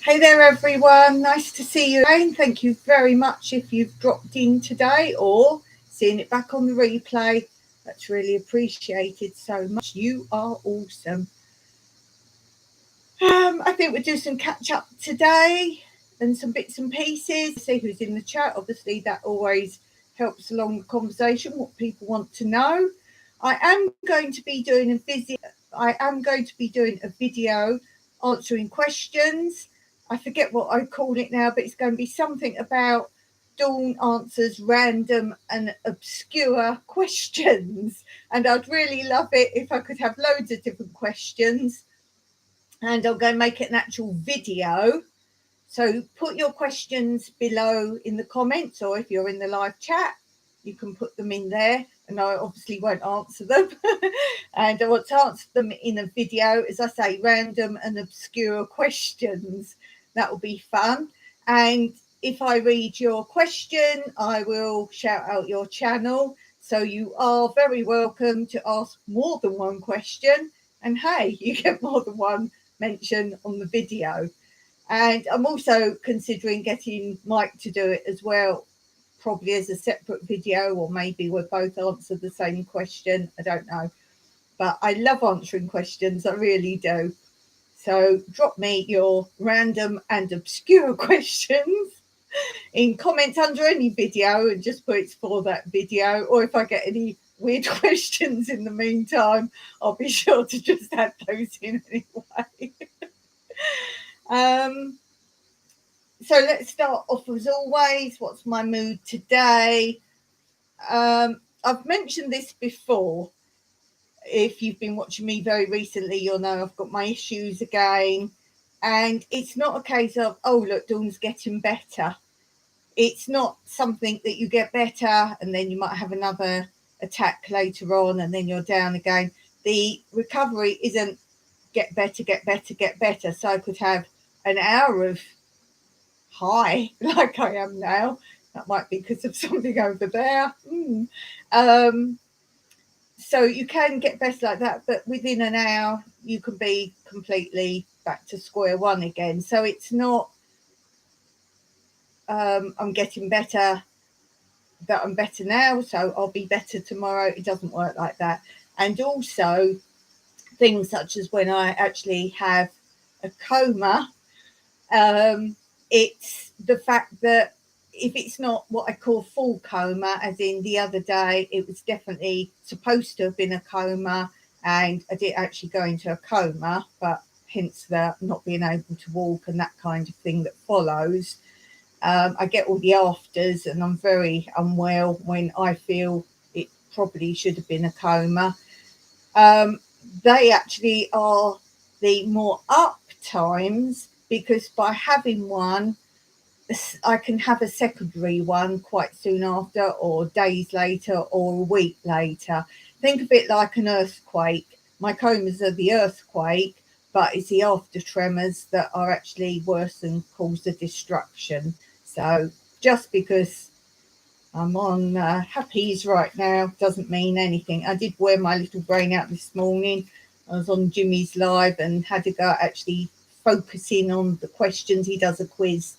Hey there, everyone. Nice to see you again. Thank you very much if you've dropped in today or seeing it back on the replay. That's really appreciated so much. You are awesome. I think we'll do some catch up today and some bits and pieces. See who's in the chat. Obviously, that always helps along the conversation, what people want to know. I am going to be doing a video answering questions. I forget what I call it now, but it's going to be something about Dawn answers random and obscure questions. And I'd really love it if I could have loads of different questions. And I'm going to make it an actual video. So put your questions below in the comments, or if you're in the live chat, you can put them in there. And I obviously won't answer them. And I want to answer them in a video, as I say, random and obscure questions. That will be fun. And if I read your question, I will shout out your channel. So you are very welcome to ask more than one question. And hey, you get more than one mention on the video. And I'm also considering getting Mike to do it as well, probably as a separate video, or maybe we'll both answer the same question. I don't know. But I love answering questions. I really do. So drop me your random and obscure questions in comments under any video and just put it's for that video. Or if I get any weird questions in the meantime, I'll be sure to just add those in anyway. So let's start off as always. What's my mood today? I've mentioned this before. If you've been watching me very recently, you'll know I've got my issues again. And it's not a case of, oh, look, Dawn's getting better. It's not something that you get better and then you might have another attack later on and then you're down again. The recovery isn't get better. So I could have an hour of high like I am now. That might be because of something over there. So you can get better like that, but within an hour you can be completely back to square one again. So it's not I'm getting better, but I'm better now, so I'll be better tomorrow. It doesn't work like that. And also things such as when I actually have a coma, it's the fact that if it's not what I call full coma, as in the other day, it was definitely supposed to have been a coma and I did actually go into a coma, but hence the not being able to walk and that kind of thing that follows. I get all the afters and I'm very unwell when I feel it probably should have been a coma. They actually are the more up times, because by having one, I can have a secondary one quite soon after, or days later, or a week later. Think of it like an earthquake. My comas are the earthquake, but it's the after tremors that are actually worse and cause the destruction. So just because I'm on happies right now doesn't mean anything. I did wear my little brain out this morning. I was on Jimmy's live and had to go actually focusing on the questions. He does a quiz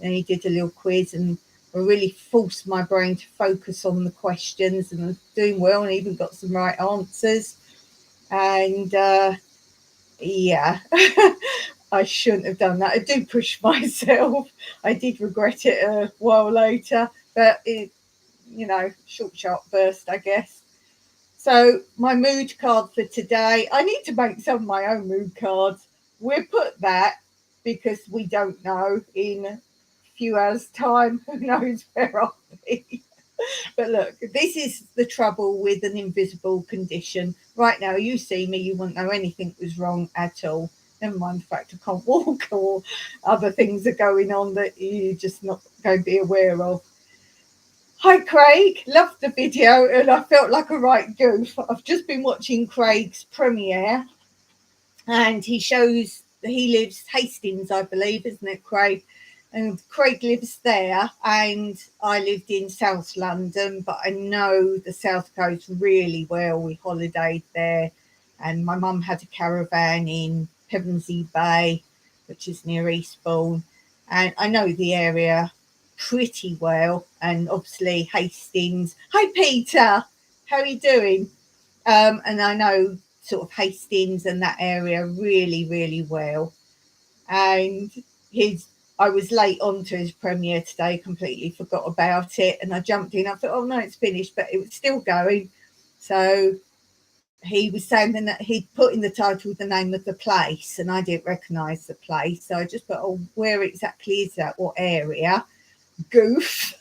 and he did a little quiz and I really forced my brain to focus on the questions, and I was doing well and even got some right answers. And yeah, I shouldn't have done that. I do push myself. I did regret it a while later, but it, short, sharp burst, I guess. So my mood card for today, I need to make some of my own mood cards. We'll put that because we don't know in a few hours' time. Who knows where I'll be? But look, this is the trouble with an invisible condition. Right now, you see me, you wouldn't know anything was wrong at all. Never mind the fact I can't walk or other things are going on that you're just not going to be aware of. Hi, Craig. Loved the video and I felt like a right goof. I've just been watching Craig's premiere and he lives Hastings, I believe, isn't it, Craig? And Craig lives there and I lived in South London, but I know the South Coast really well. We holidayed there and my mum had a caravan in Pevensey Bay which is near Eastbourne. And I know the area pretty well, and obviously Hastings. Hi Peter, how are you doing? And I know sort of Hastings and that area really, really well. And I was late on to his premiere today, completely forgot about it, and I jumped in. I thought, oh no, it's finished, but it was still going. So he was saying that he'd put in the title the name of the place, and I didn't recognise the place, so I just put, oh, where exactly is that? What area? Goof.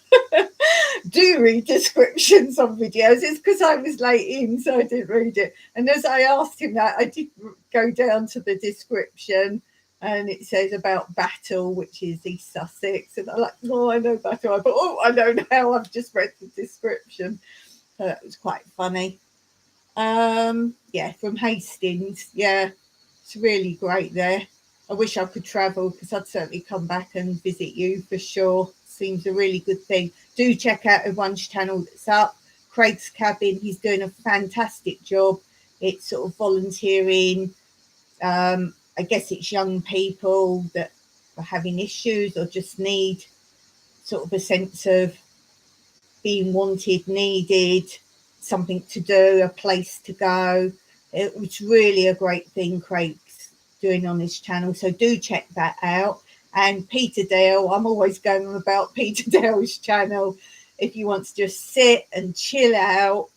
Do read descriptions on videos. It's because I was late in, so I didn't read it. And as I asked him that, I did go down to the description, and it says about Battle, which is East Sussex. And I'm like, oh, I know Battle. I thought, oh, I know now. I've just read the description. So that was quite funny. Yeah, from Hastings. Yeah, it's really great there. I wish I could travel, because I'd certainly come back and visit you for sure. Seems a really good thing. Do check out everyone's channel that's up. Craig's Cabin, he's doing a fantastic job. It's sort of volunteering. I guess it's young people that are having issues or just need sort of a sense of being wanted, needed, something to do, a place to go. It was really a great thing Craig's doing on his channel, so do check that out. And Peter Dale, I'm always going on about Peter Dale's channel. If you want to just sit and chill out,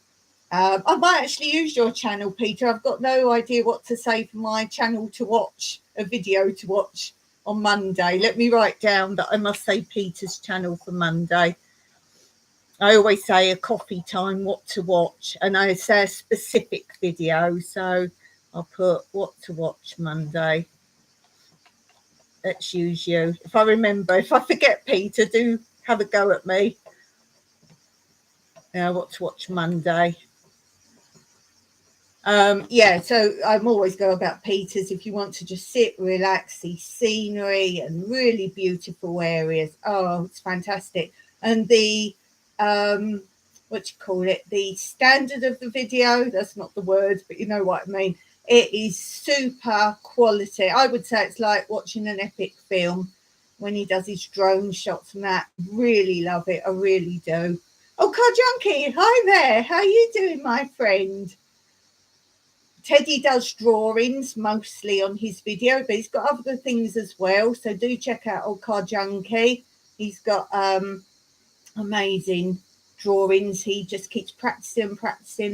I might actually use your channel, Peter. I've got no idea what to say for my channel to watch, a video to watch on Monday. Let me write down that I must say Peter's channel for Monday. I always say a coffee time, what to watch, and I say a specific video. So I'll put what to watch Monday. Let's use you. If I remember, if I forget, Peter, do have a go at me. What to watch Monday. Yeah, so I'm always go about Peter's. If you want to just sit, relax, see scenery and really beautiful areas. Oh, it's fantastic. And the the standard of the video, that's not the word, but you know what I mean. It is super quality. I would say it's like watching an epic film when he does his drone shots and that. Really love it. I really do. Oh, Car Junkie, hi there. How are you doing, my friend? Teddy does drawings mostly on his video, but he's got other things as well. So do check out Old Car Junkie. He's got amazing drawings. He just keeps practicing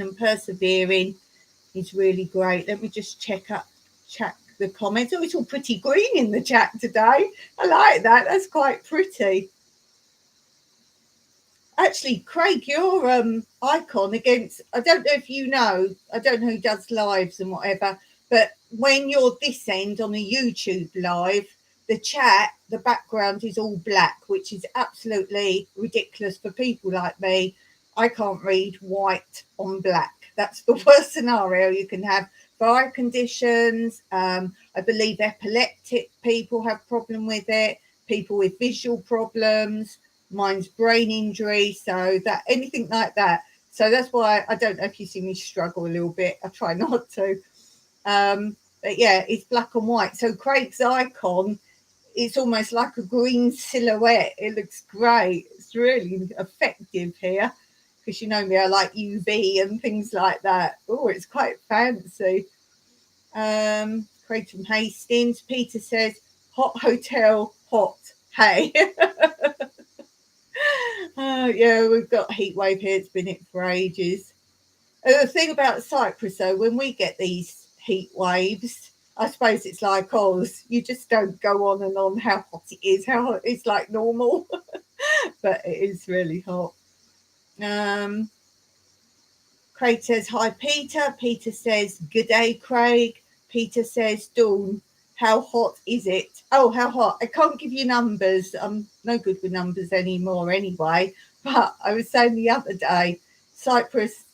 and persevering. He's really great. Let me just check the comments. Oh, it's all pretty green in the chat today. I like that. That's quite pretty. Actually, Craig, your icon against, I don't know if you know, I don't know who does lives and whatever, but when you're this end on a YouTube live, the chat, the background is all black, which is absolutely ridiculous for people like me. I can't read white on black. That's the worst scenario you can have. For eye conditions, I believe epileptic people have problem with it, people with visual problems. Mine's brain injury, so that anything like that. So that's why I don't know if you see me struggle a little bit. I try not to. But yeah, it's black and white. So Craig's icon, it's almost like a green silhouette. It looks great. It's really effective here, because you know me, I like UV and things like that. Oh, it's quite fancy. Craig from Hastings. Peter says, hot hotel, hot. Hey. Yeah, we've got a heat wave here. It's been it for ages. The thing about Cyprus, though, when we get these heat waves, I suppose it's like Oz. You just don't go on and on how hot it is, how hot it's like normal. But it is really hot. Craig says, hi, Peter. Peter says, good day, Craig. Peter says, Dawn, how hot is it? Oh, how hot? I can't give you numbers. I'm no good with numbers anymore anyway. But I was saying the other day, Cyprus,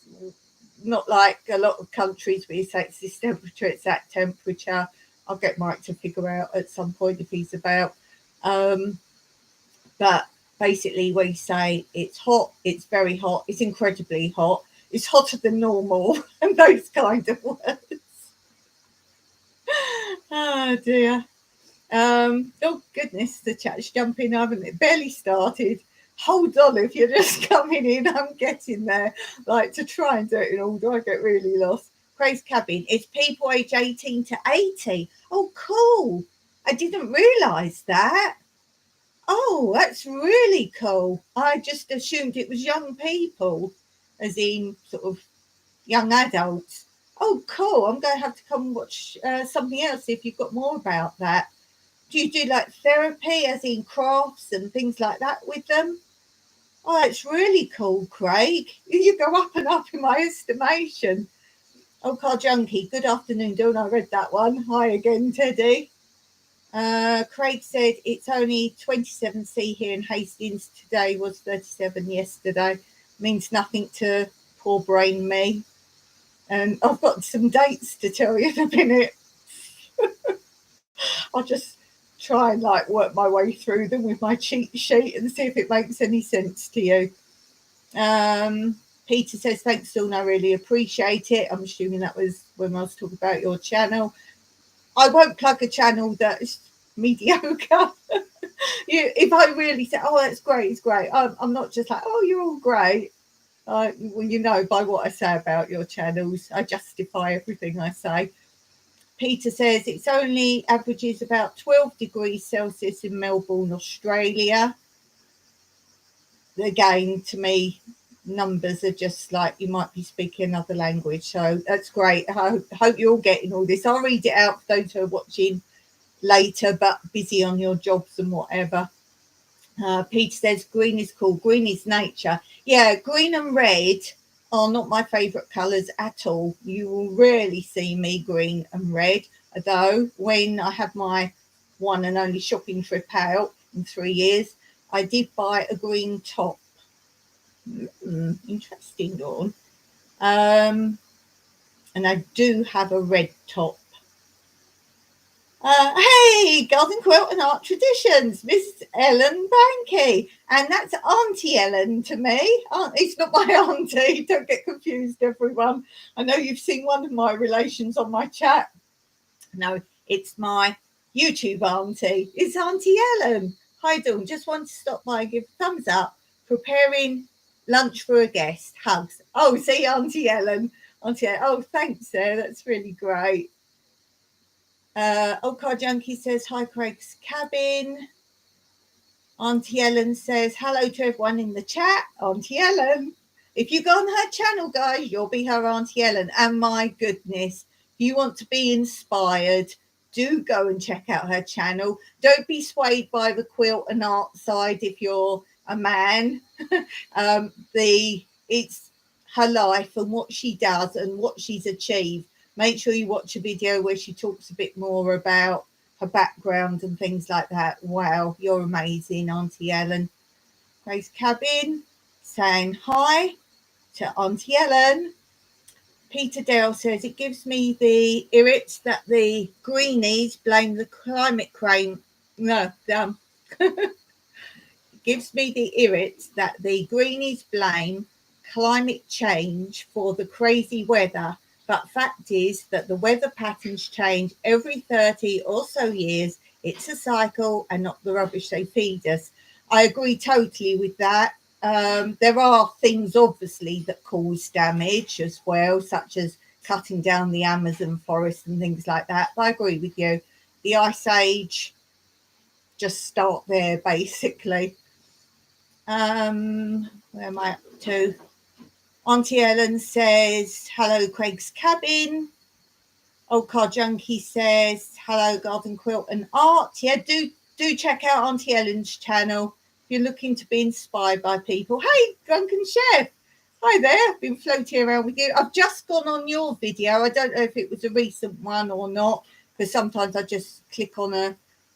not like a lot of countries where you say it's this temperature, it's that temperature. I'll get Mike to figure out at some point if he's about. But basically we say it's hot, it's very hot, it's incredibly hot, it's hotter than normal, and those kind of words. Oh dear. Oh goodness, the chat's jumping, haven't it? Barely started. Hold on, if you're just coming in, I'm getting there. Like, to try and do it in order, I get really lost. Craig's Cabin. It's people age 18 to 80. Oh, cool. I didn't realise that. Oh, that's really cool. I just assumed it was young people, as in sort of young adults. Oh, cool. I'm going to have to come and watch something else if you've got more about that. Do you do like therapy, as in crafts and things like that with them? Oh, it's really cool, Craig. You go up and up in my estimation. Oh, Car Junkie, good afternoon, Dawn. I read that one. Hi again, Teddy. Craig said it's only 27C here in Hastings. Today was 37 yesterday. Means nothing to poor brain me. And I've got some dates to tell you in a minute. I'll just try and like work my way through them with my cheat sheet and see if it makes any sense to you. Peter says, thanks, Dawn. I really appreciate it. I'm assuming that was when I was talking about your channel. I won't plug a channel that's mediocre. If I really say, oh, that's great, it's great. I'm not just like, oh, you're all great. Well, you know, by what I say about your channels, I justify everything I say. Peter says it's only averages about 12 degrees Celsius in Melbourne, Australia. Again, to me, numbers are just like you might be speaking another language. So that's great. I hope you're all getting all this. I'll read it out for those who are watching later, but busy on your jobs and whatever. Peter says green is cool. Green is nature. Yeah, green and red are not my favourite colours at all. You will rarely see me green and red, although when I had my one and only shopping trip out in 3 years, I did buy a green top. Interesting, Dawn. And I do have a red top. Hey, Garden Quilt and Art Traditions, Miss Ellen Banky. And that's Auntie Ellen to me. It's not my auntie. Don't get confused, everyone. I know you've seen one of my relations on my chat. No, it's my YouTube auntie. It's Auntie Ellen. Hi, Dawn. Just want to stop by and give a thumbs up. Preparing lunch for a guest. Hugs. Oh, see, Auntie Ellen. Auntie Ellen. Oh, thanks, there. That's really great. Car Junkie says, hi, Craig's Cabin. Auntie Ellen says, hello to everyone in the chat. Auntie Ellen. If you go on her channel, guys, you'll be her Auntie Ellen. And my goodness, if you want to be inspired, do go and check out her channel. Don't be swayed by the quilt and art side if you're a man. It's her life and what she does and what she's achieved. Make sure you watch a video where she talks a bit more about her background and things like that. Wow, you're amazing, Auntie Ellen. Craig's Cabin saying hi to Auntie Ellen. Peter Dale says, it gives me the irrits that the greenies blame the climate crane. No, it gives me the irrits that the greenies blame climate change for the crazy weather. But fact is that the weather patterns change every 30 or so years. It's a cycle and not the rubbish they feed us. I agree totally with that. There are things, obviously, that cause damage as well, such as cutting down the Amazon forest and things like that. But I agree with you. The Ice Age, just start there, basically. Where am I up to? Auntie Ellen says, hello, Craig's Cabin. Car Junkie says, hello, Garden Quilt and Art. Yeah, do check out Auntie Ellen's channel if you're looking to be inspired by people. Hey, Drunken Chef. Hi there. I've been floating around with you. I've just gone on your video. I don't know if it was a recent one or not, because sometimes I just click on a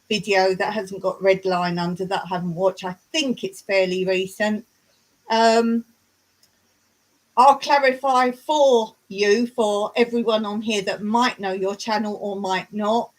video that hasn't got red line under that I haven't watched. I think it's fairly recent. I'll clarify for you, for everyone on here that might know your channel or might not.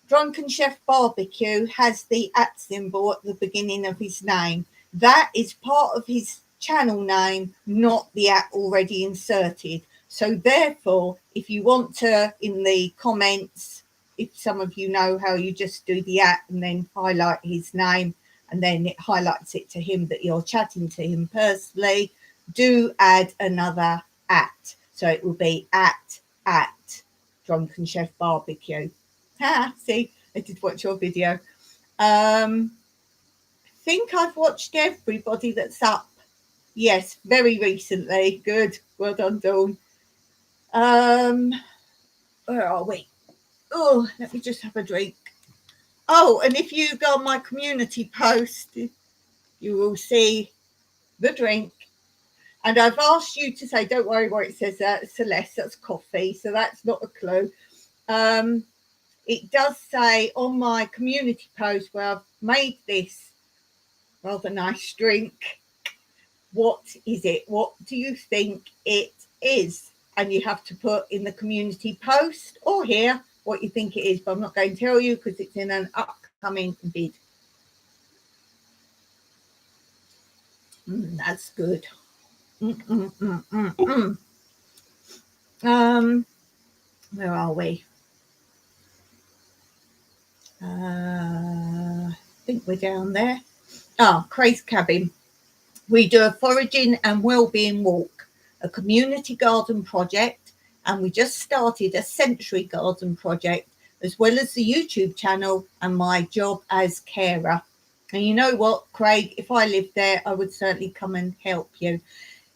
Drunken Chef Barbecue has the @ symbol at the beginning of his name. That is part of his channel name, not the @ already inserted. So therefore, if you want to, in the comments, if some of you know how you just do the @ and then highlight his name, and then it highlights it to him that you're chatting to him personally, do add another @. So it will be @ Drunken Chef Barbecue. See, I did watch your video. Think I've watched everybody that's up. Yes, very recently. Good. Well done, Dawn. Where are we? Oh, let me just have a drink. Oh, and if you go on my community post, you will see the drink. And I've asked you to say, don't worry what it says there, Celeste, that's coffee, so that's not a clue. It does say on my community post where I've made this rather nice drink, what is it? What do you think it is? And you have to put in the community post or here what you think it is, but I'm not going to tell you because it's in an upcoming vid. That's good. Where are we? I think we're down there. Craig's Cabin. We do a foraging and wellbeing walk, a community garden project, and we just started a sensory garden project, as well as the YouTube channel and my job as carer. And you know what, Craig, if I lived there, I would certainly come and help you.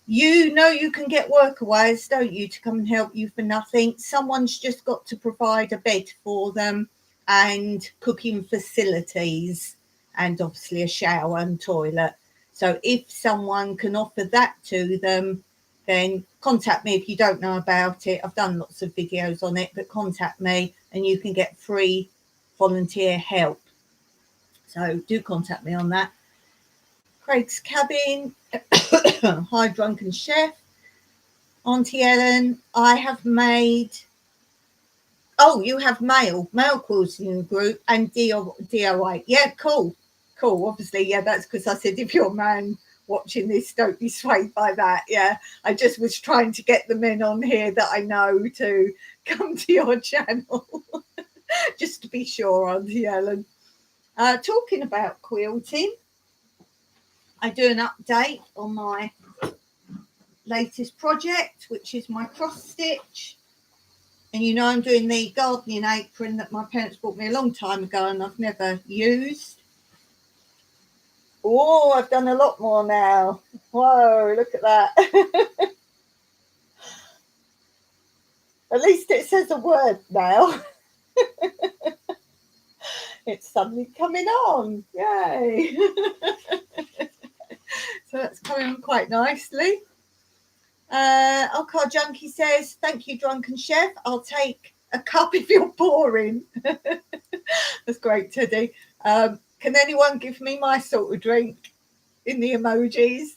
You know you can get workaways, don't you, to come and help you for nothing. Someone's just got to provide a bed for them and cooking facilities and obviously a shower and toilet. So if someone can offer that to them, then contact me if you don't know about it. I've done lots of videos on it, but contact me and you can get free volunteer help. So do contact me on that. Craig's Cabin. Hi, Drunken Chef. Auntie Ellen, I have made... Oh, you have male quilting group and DIY. Yeah, cool. Obviously, yeah, that's because I said if you're a man watching this, don't be swayed by that. Yeah, I just was trying to get the men on here that I know to come to your channel. Just to be sure, Auntie Ellen. Talking about quilting, I do an update on my latest project, which is my cross stitch. And you know I'm doing the gardening apron that my parents bought me a long time ago and I've never used. Oh, I've done a lot more now. Whoa, look at that. At least it says a word now. It's suddenly coming on. Yay. So that's coming on quite nicely. Car Junkie says, thank you, Drunken Chef. I'll take a cup if you're pouring. That's great, Teddy. Can anyone give me my sort of drink in the emojis?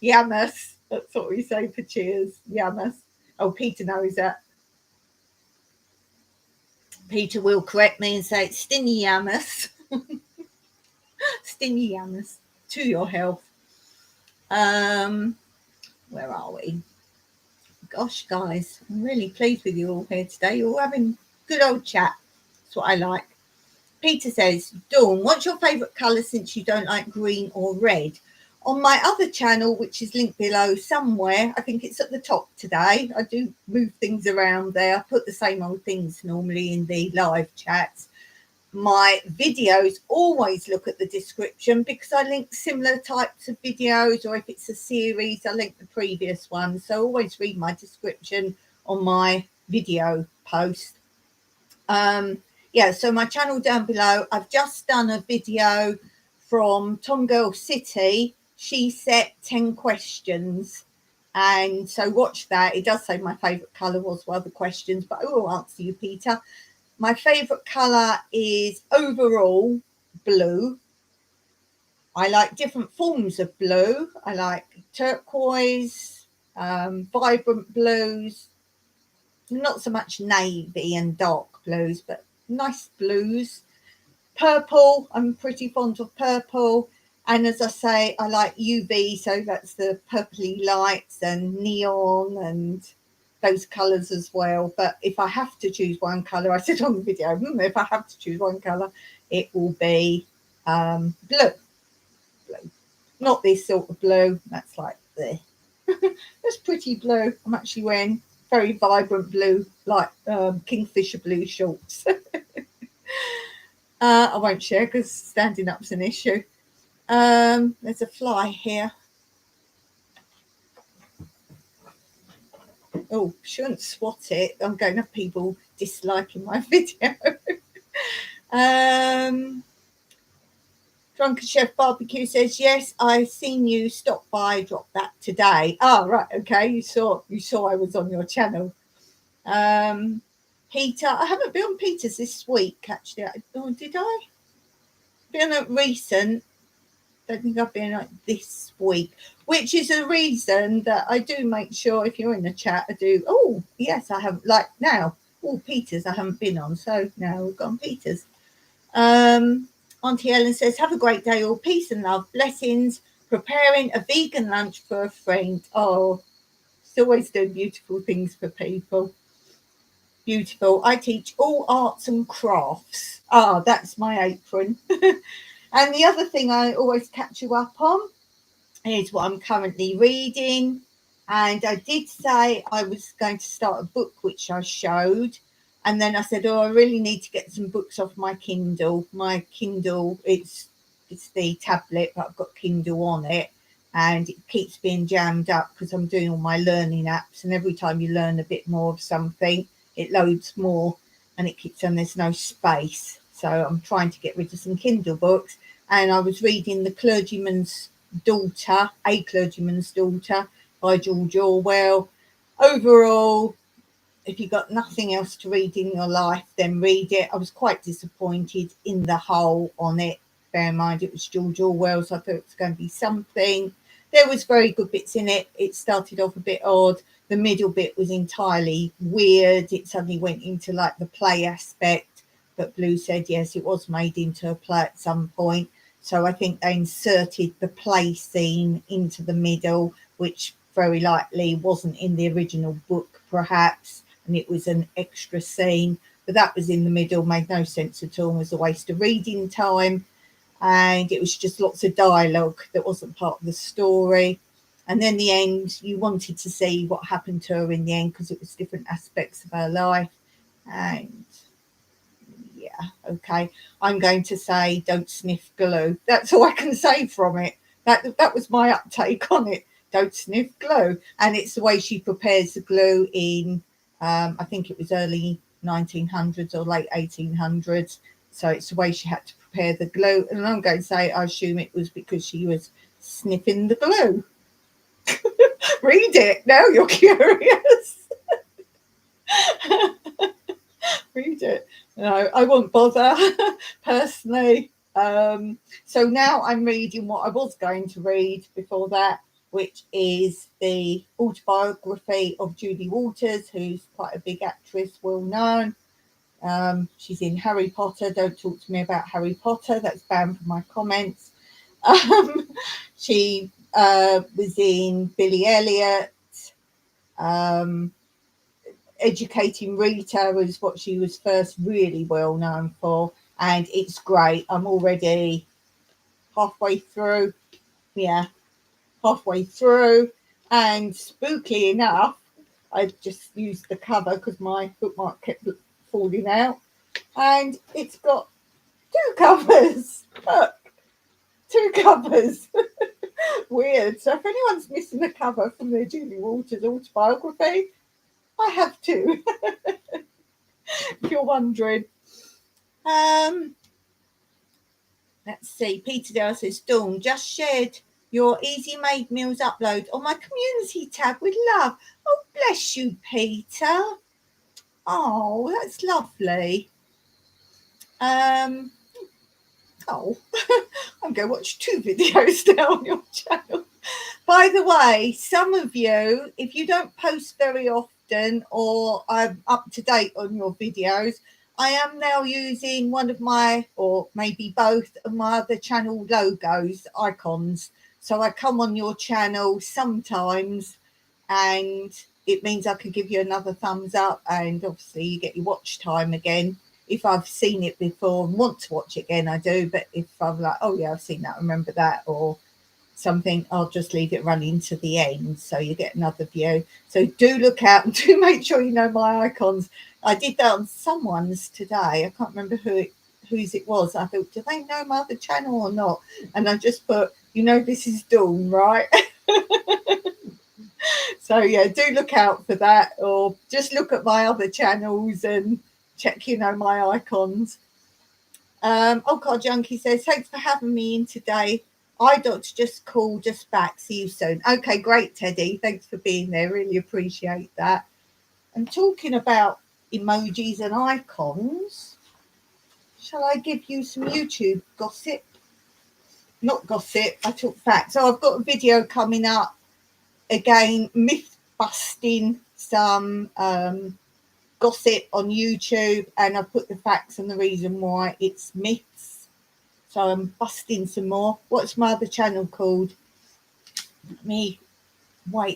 Yamas. That's what we say for cheers. Yamas. Oh, Peter knows that. Peter will correct me and say it's Stingy Yamas. Stingy Yamas. To your health. Where are we? Gosh, guys, I'm really pleased with you all here today. You're all having good old chat. That's what I like. Peter says, Dawn, what's your favourite colour since you don't like green or red? On my other channel, which is linked below somewhere, I think it's at the top today. I do move things around there. I put the same old things normally in the live chats. My videos always look at the description because I link similar types of videos, or if it's a series, I link the previous one. So always read my description on my video post. Yeah, so my channel down below, I've just done a video from Tom Girl City. She set 10 questions. And so watch that. It does say my favourite colour was one of the questions, but I will answer you, Peter. My favourite colour is overall blue. I like different forms of blue. I like turquoise, vibrant blues, not so much navy and dark blues, but nice blues. Purple, I'm pretty fond of purple. And as I say, I like UV, so that's the purpley lights and neon and those colours as well. But if I have to choose one colour, I said on the video, if I have to choose one colour, it will be blue. Not this sort of blue. That's like this. That's pretty blue. I'm actually wearing very vibrant blue, like kingfisher blue shorts. I won't share because standing up's an issue. There's a fly here. Oh, shouldn't swat it. I'm going to have people disliking my video. Drunken Chef Barbecue says, yes, I seen you stop by, drop that today. Oh, right, okay. You saw I was on your channel. Peter, I haven't been on Peter's this week, actually. Oh, did I? Been on recent. Don't think I've been like this week, which is a reason that I do make sure if you're in the chat, I do. Oh, yes, I have. Like now, all Peter's I haven't been on, so now we've gone Peter's. Auntie Ellen says, have a great day, all peace and love, blessings. Preparing a vegan lunch for a friend. Oh, it's always doing beautiful things for people. Beautiful. I teach all arts and crafts. Ah, that's my apron. And the other thing I always catch you up on is what I'm currently reading. And I did say I was going to start a book, which I showed. And then I said, oh, I really need to get some books off my Kindle. My Kindle, it's the tablet, but I've got Kindle on it. And it keeps being jammed up because I'm doing all my learning apps. And every time you learn a bit more of something, it loads more. And it keeps on, there's no space. So I'm trying to get rid of some Kindle books. And I was reading A Clergyman's Daughter by George Orwell. Overall, if you've got nothing else to read in your life, then read it. I was quite disappointed in the whole on it. Bear in mind, it was George Orwell, so I thought it was going to be something. There was very good bits in it. It started off a bit odd. The middle bit was entirely weird. It suddenly went into like the play aspect. But Blue said, yes, it was made into a play at some point. So I think they inserted the play scene into the middle, which very likely wasn't in the original book, perhaps. And it was an extra scene. But that was in the middle, made no sense at all, and was a waste of reading time. And it was just lots of dialogue that wasn't part of the story. And then the end, you wanted to see what happened to her in the end because it was different aspects of her life. And yeah, okay. I'm going to say don't sniff glue. That's all I can say from it. That was my uptake on it. Don't sniff glue. And it's the way she prepares the glue in, I think it was early 1900s or late 1800s. So it's the way she had to prepare the glue. And I'm going to say, I assume it was because she was sniffing the glue. Read it. Now you're curious. Read it. No, I won't bother personally. So now I'm reading what I was going to read before that, which is the autobiography of Judy Walters, who's quite a big actress, well known. She's in Harry Potter. Don't talk to me about Harry Potter. That's banned from my comments. She was in Billy Elliot. Educating Rita was what she was first really well known for. And it's great. I'm already halfway through. Yeah, halfway through. And spooky enough, I just used the cover because my bookmark kept falling out. And it's got 2 covers. Look, 2 covers. Weird. So if anyone's missing a cover from their Judy Walters autobiography, I have 2. If you're wondering. Let's see. Peter Dale says, Dawn, just shared your Easy Made Meals upload on my community tab with love. Oh, bless you, Peter. Oh, that's lovely. Oh, I'm going to watch 2 videos now on your channel. By the way, some of you, if you don't post very often or I'm up to date on your videos, I am now using one of my, or maybe both of my other channel logos, icons. So I come on your channel sometimes and it means I can give you another thumbs up, and obviously you get your watch time again. If I've seen it before and want to watch it again, I do. But if I'm like, oh yeah, I've seen that, remember that, or something, I'll just leave it running to the end so you get another view. So do look out and do make sure you know my icons. I did that on someone's today. I can't remember whose it was. I thought, do they know my other channel or not? And I just put, this is Dawn, right? So yeah, do look out for that, or just look at my other channels and check, my icons. Car Junkie says, thanks for having me in today. iDot's just called, just back. See you soon. Okay, great, Teddy. Thanks for being there. Really appreciate that. And talking about emojis and icons, shall I give you some YouTube gossip? Not gossip, I talk facts. So I've got a video coming up, again, myth busting some gossip on YouTube, and I put the facts and the reason why it's myths. So I'm busting some more. What's my other channel called? Wait,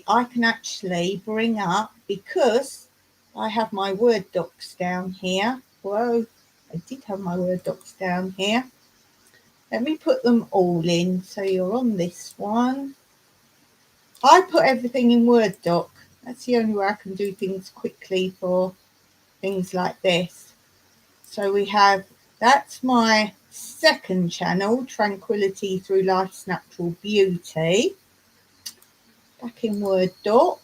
I can actually bring up, because I have my Word docs down here. Whoa, I did have my Word docs down here. Let me put them all in so you're on this one. I put everything in Word doc. That's the only way I can do things quickly for things like this. So we have, that's my second channel, Tranquility Through Life's Natural Beauty. Back in Word doc.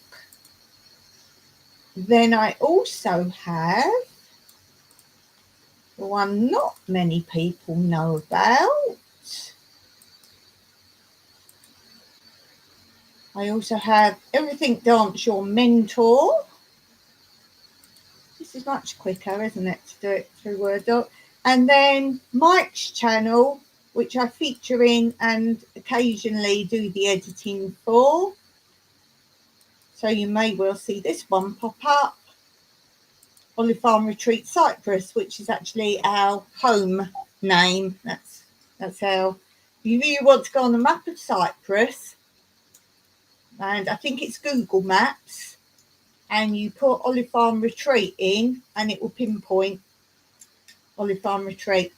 Then I also have the one not many people know about. I also have Everything Dance Your Mentor. This is much quicker, isn't it, to do it through Word doc. And then Mike's channel, which I feature in and occasionally do the editing for. So you may well see this one pop up. Olive Farm Retreat Cyprus, which is actually our home name. That's how, if you want to go on the map of Cyprus, and I think it's Google Maps, and you put Olive Farm Retreat in, and it will pinpoint Olive Farm Retreat.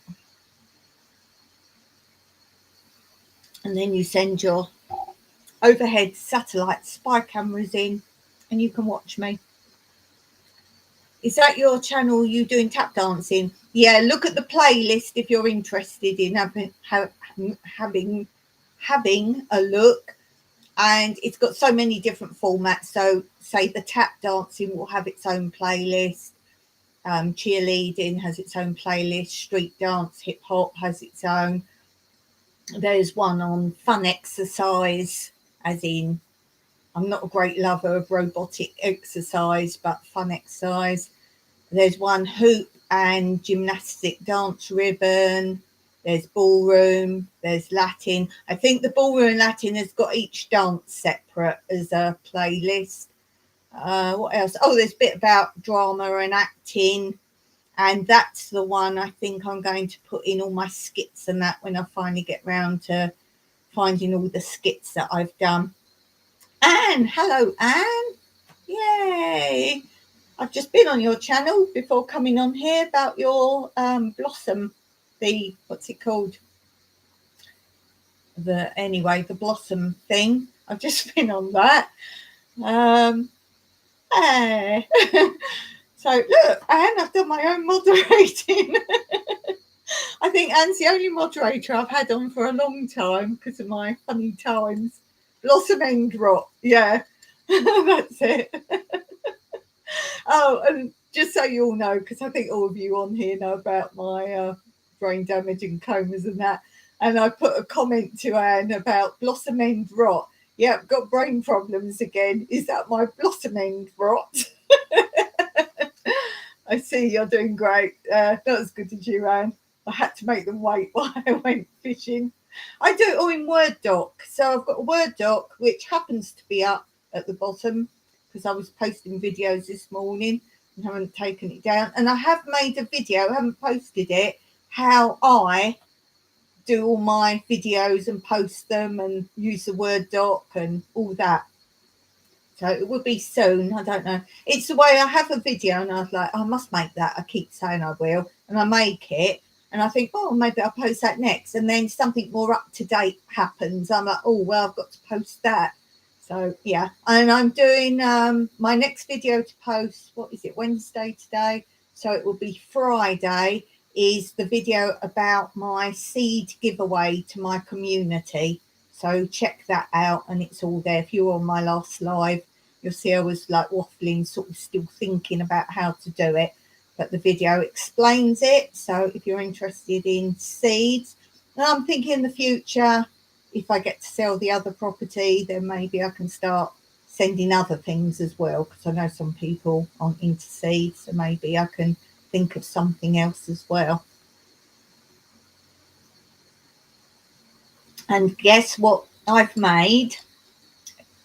And then you send your overhead satellite spy cameras in, and you can watch me. Is that your channel, you doing tap dancing? Yeah, look at the playlist if you're interested in having a look. And it's got so many different formats. So say the tap dancing will have its own playlist. Cheerleading has its own playlist. Street dance, hip hop has its own. There's one on fun exercise, as in, I'm not a great lover of robotic exercise, but fun exercise. There's one hoop and gymnastic dance ribbon. There's ballroom. There's Latin. I think the ballroom and Latin has got each dance separate as a playlist. What else? Oh, there's a bit about drama and acting. And that's the one I think I'm going to put in all my skits and that when I finally get round to finding all the skits that I've done. Anne, hello, Anne. Yay. I've just been on your channel before coming on here about your blossom, what's it called? The blossom thing. I've just been on that. Hey. So look, Anne, I've done my own moderating. I think Anne's the only moderator I've had on for a long time because of my funny times. Blossom end rot. Yeah, that's it. Oh, and just so you all know, because I think all of you on here know about my brain damage and comas and that. And I put a comment to Anne about blossom end rot. Yeah, got brain problems again. Is that my blossom end rot? I see you're doing great. Not as good as you, Anne. I had to make them wait while I went fishing. I do it all in Word doc. So I've got a Word doc, which happens to be up at the bottom because I was posting videos this morning and haven't taken it down. And I have made a video, I haven't posted it, how I do all my videos and post them and use the Word doc and all that. So it will be soon. I don't know. It's the way I have a video and I was like, I must make that. I keep saying I will. And I make it. And I think, oh, maybe I'll post that next. And then something more up to date happens. I'm like, oh, well, I've got to post that. So, yeah. And I'm doing my next video to post, what is it, Wednesday today? So it will be Friday, is the video about my seed giveaway to my community. So check that out, and it's all there. If you were on my last live, you'll see I was like waffling, sort of still thinking about how to do it. But the video explains it. So if you're interested in seeds, and I'm thinking in the future, if I get to sell the other property, then maybe I can start sending other things as well, because I know some people aren't into seeds, so maybe I can think of something else as well. And guess what I've made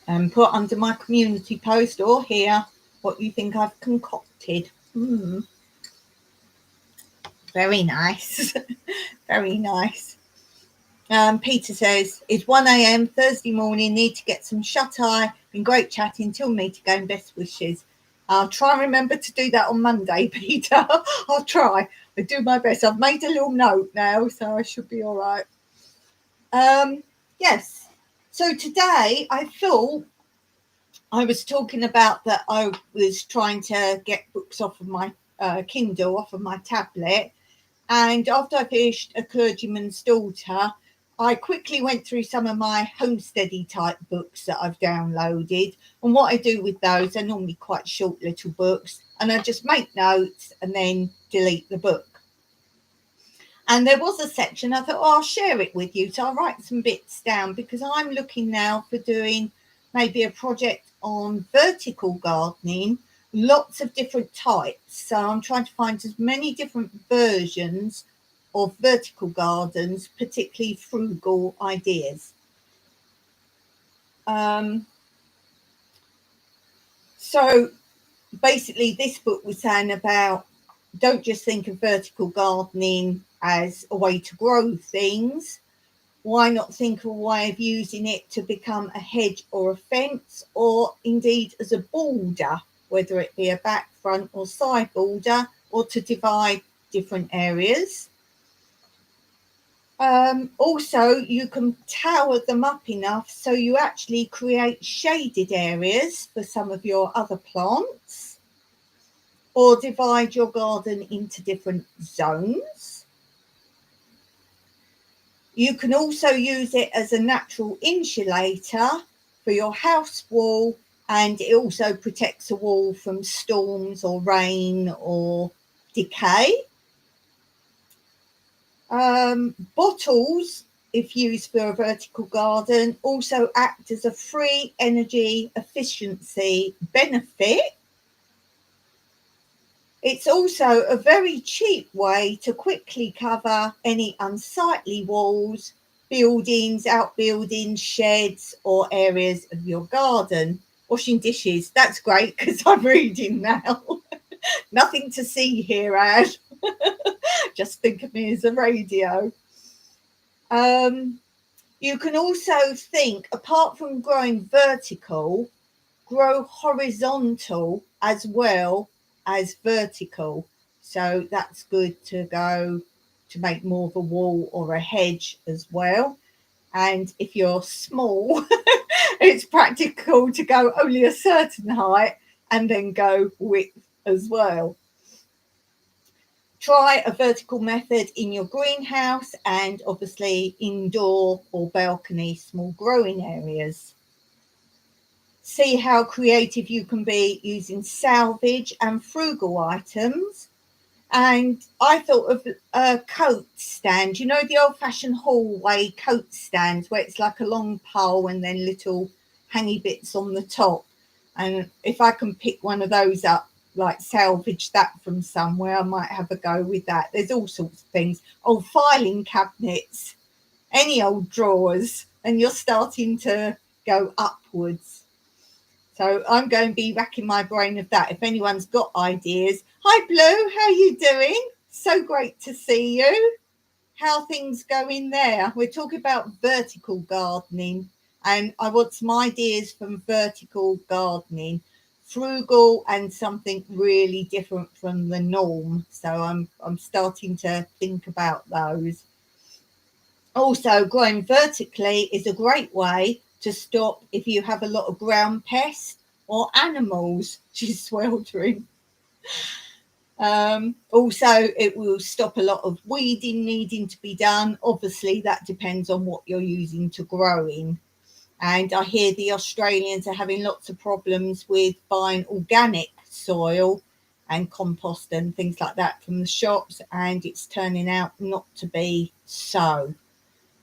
and put under my community post or here, what you think I've concocted. Very nice. Very nice. Peter says, it's 1 a.m. Thursday morning, need to get some shut-eye. Been great chatting, till me to go and best wishes. I'll try and remember to do that on Monday, Peter. I'll try. I do my best. I've made a little note now, so I should be all right. Yes. So today I thought I was talking about that I was trying to get books off of my Kindle, off of my tablet. And after I finished A Clergyman's Daughter, I quickly went through some of my homesteady type books that I've downloaded. And what I do with those are normally quite short little books. And I just make notes and then delete the book. And there was a section, I thought, oh, I'll share it with you. So I'll write some bits down, because I'm looking now for doing maybe a project on vertical gardening, lots of different types. So I'm trying to find as many different versions of vertical gardens, particularly frugal ideas. So basically this book was saying about, don't just think of vertical gardening as a way to grow things. Why not think of a way of using it to become a hedge or a fence, or indeed as a border, whether it be a back, front or side border, or to divide different areas. Also, you can tower them up enough so you actually create shaded areas for some of your other plants, or divide your garden into different zones. You can also use it as a natural insulator for your house wall, and it also protects a wall from storms or rain or decay. Bottles, if used for a vertical garden, also act as a free energy efficiency benefit. It's also a very cheap way to quickly cover any unsightly walls, buildings, outbuildings, sheds, or areas of your garden. Washing dishes, that's great, because I'm reading now. Nothing to see here, Ash. Just think of me as a radio. You can also think, apart from growing vertical, grow horizontal as well as vertical. So that's good to go to make more of a wall or a hedge as well. And if you're small, it's practical to go only a certain height and then go width as well. Try a vertical method in your greenhouse and obviously indoor or balcony small growing areas. See how creative you can be using salvage and frugal items. And I thought of a coat stand, you know, the old-fashioned hallway coat stands where it's like a long pole and then little hangy bits on the top. And if I can pick one of those up, like salvage that from somewhere, I might have a go with that. There's all sorts of things. Old filing cabinets, any old drawers, and you're starting to go upwards. So I'm going to be racking my brain of that. If anyone's got ideas. Hi, Blue. How you doing? So great to see you. How things going there? We're talking about vertical gardening and I want some ideas from vertical gardening, frugal and something really different from the norm. So I'm starting to think about those. Also, growing vertically is a great way to stop if you have a lot of ground pests or animals. She's sweltering. Also, it will stop a lot of weeding needing to be done. Obviously, that depends on what you're using to grow in. And I hear the Australians are having lots of problems with buying organic soil and compost and things like that from the shops, and it's turning out not to be so.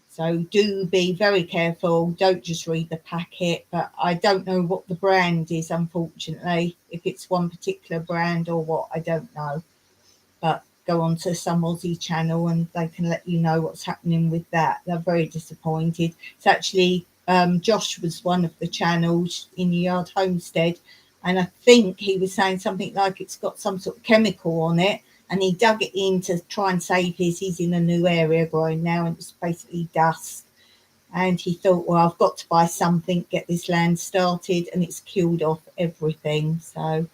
So do be very careful. Don't just read the packet. But I don't know what the brand is, unfortunately. If it's one particular brand or what, I don't know. But go on to some Aussie channel and they can let you know what's happening with that. They're very disappointed. It's actually Josh was one of the channels in the Yard Homestead, and I think he was saying something like it's got some sort of chemical on it, and he dug it in to try and save his. He's in a new area growing now, and it's basically dust. And he thought, well, I've got to buy something, get this land started, and it's killed off everything. So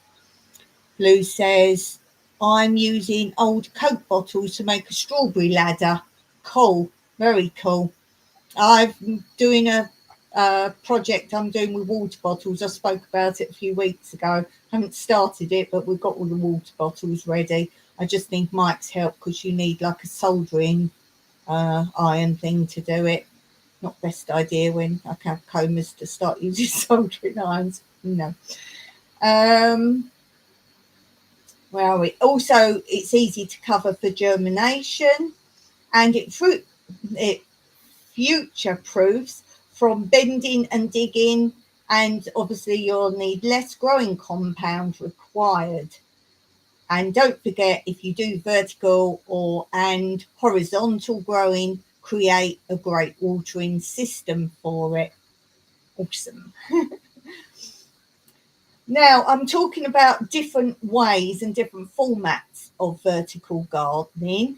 Blue says, I'm using old Coke bottles to make a strawberry ladder. Cool, very cool. I'm doing a project I'm doing with water bottles. I spoke about it a few weeks ago. Haven't started it, but we've got all the water bottles ready. I just need Mike's help because you need like a soldering iron thing to do it. Not best idea when I have comas to start using soldering irons. No. Where are we? Also, it's easy to cover for germination, and it future proofs from bending and digging, and obviously you'll need less growing compound required. And don't forget, if you do vertical and horizontal growing, create a great watering system for it. Awesome. Now I'm talking about different ways and different formats of vertical gardening.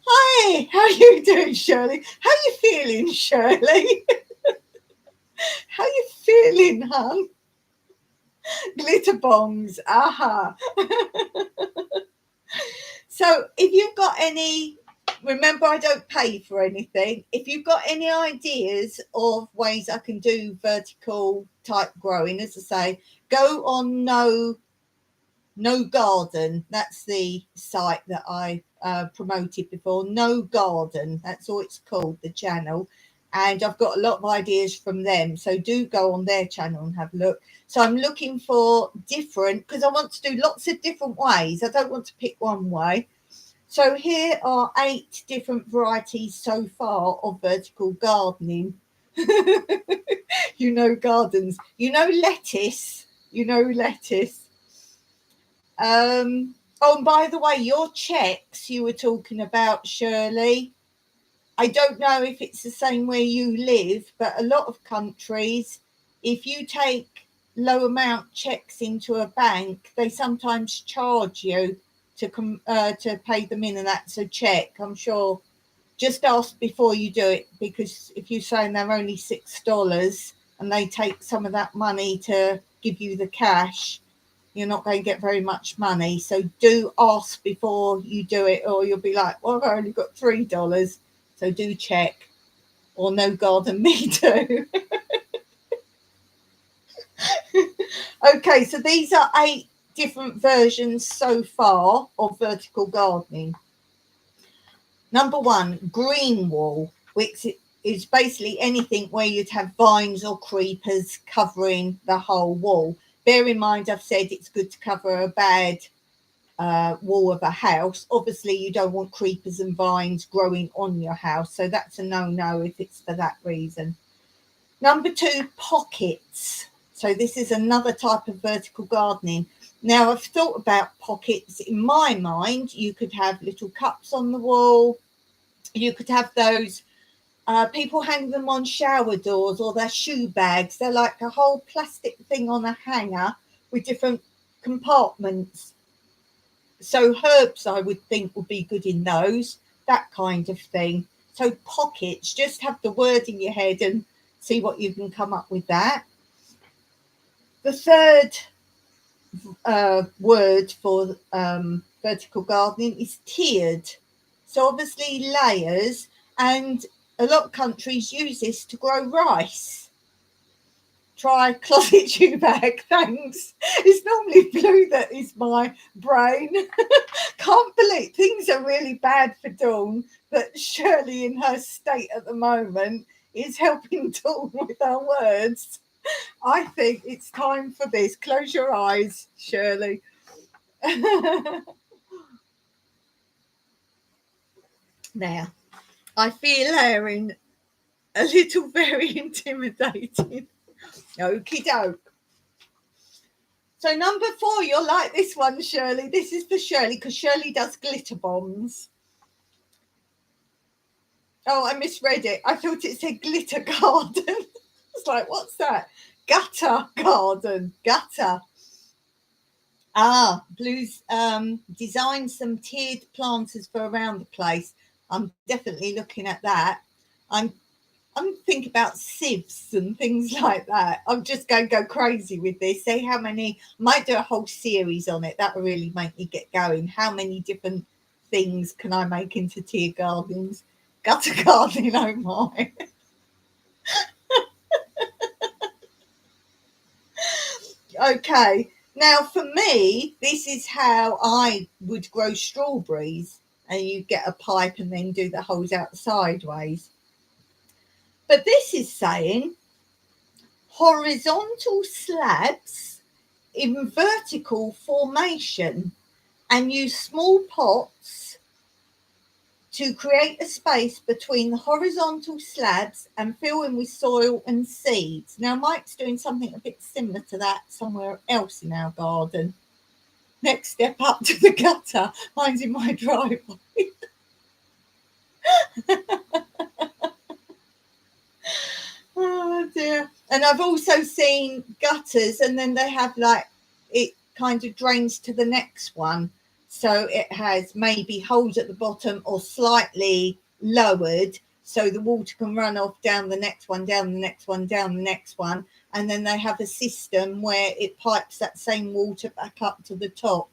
Hi, how are you doing, Shirley? How are you feeling, Shirley? How are you feeling, hon? Glitter bombs, aha. So if you've got any, remember I don't pay for anything. If you've got any ideas of ways I can do vertical type growing, as I say, go on No Garden. That's the site that I promoted before. No Garden, that's all it's called, the channel. And I've got a lot of ideas from them. So do go on their channel and have a look. So I'm looking for different, because I want to do lots of different ways. I don't want to pick one way. So here are 8 different varieties so far of vertical gardening. You know gardens. You know lettuce. You know lettuce. Oh, and by the way, your checks you were talking about, Shirley, I don't know if it's the same where you live, but a lot of countries, if you take low amount checks into a bank, they sometimes charge you to pay them in, and that's a check. I'm sure. Just ask before you do it, because if you're saying they're only $6 and they take some of that money to give you the cash, you're not going to get very much money. So do ask before you do it, or you'll be like, well, I've only got $3. So do check, or No Garden me too. Okay, so these are 8 different versions so far of vertical gardening. Number 1, green wall, which is basically anything where you'd have vines or creepers covering the whole wall. Bear in mind, I've said it's good to cover a bad wall of a house. Obviously, you don't want creepers and vines growing on your house. So that's a no-no if it's for that reason. Number 2, pockets. So this is another type of vertical gardening. Now, I've thought about pockets. In my mind, you could have little cups on the wall. You could have those, people hang them on shower doors or their shoe bags. They're like a whole plastic thing on a hanger with different compartments. So herbs, I would think, would be good in those, that kind of thing. So pockets, just have the word in your head and see what you can come up with that. The third word for vertical gardening is tiered. So obviously layers, and a lot of countries use this to grow rice. Try closet shoe bag, thanks. It's normally blue that is my brain. Can't believe things are really bad for Dawn, but Shirley in her state at the moment is helping Dawn with her words. I think it's time for this. Close your eyes, Shirley. Now, I feel Erin a little very intimidating. Okie doke. So number 4, you'll like this one, Shirley. This is for Shirley because Shirley does glitter bombs. Oh, I misread it. I thought it said glitter garden. It's like, what's that? Gutter garden. Gutter. Blue's designed some tiered planters for around the place. I'm definitely looking at that. I'm thinking about sieves and things like that. I'm just going to go crazy with this. See how many, might do a whole series on it. That will really make me get going. How many different things can I make into tier gardens? Gutter gardening, oh my. Okay, now for me, this is how I would grow strawberries. And you get a pipe and then do the holes out sideways. But this is saying horizontal slabs in vertical formation, and use small pots to create a space between the horizontal slabs and fill in with soil and seeds. Now Mike's doing something a bit similar to that somewhere else in our garden. Next step up to the gutter. Mine's in my driveway. Oh dear. And I've also seen gutters, and then they have like, it kind of drains to the next one. So it has maybe holes at the bottom or slightly lowered, so the water can run off down the next one, down the next one, down the next one. And then they have a system where it pipes that same water back up to the top.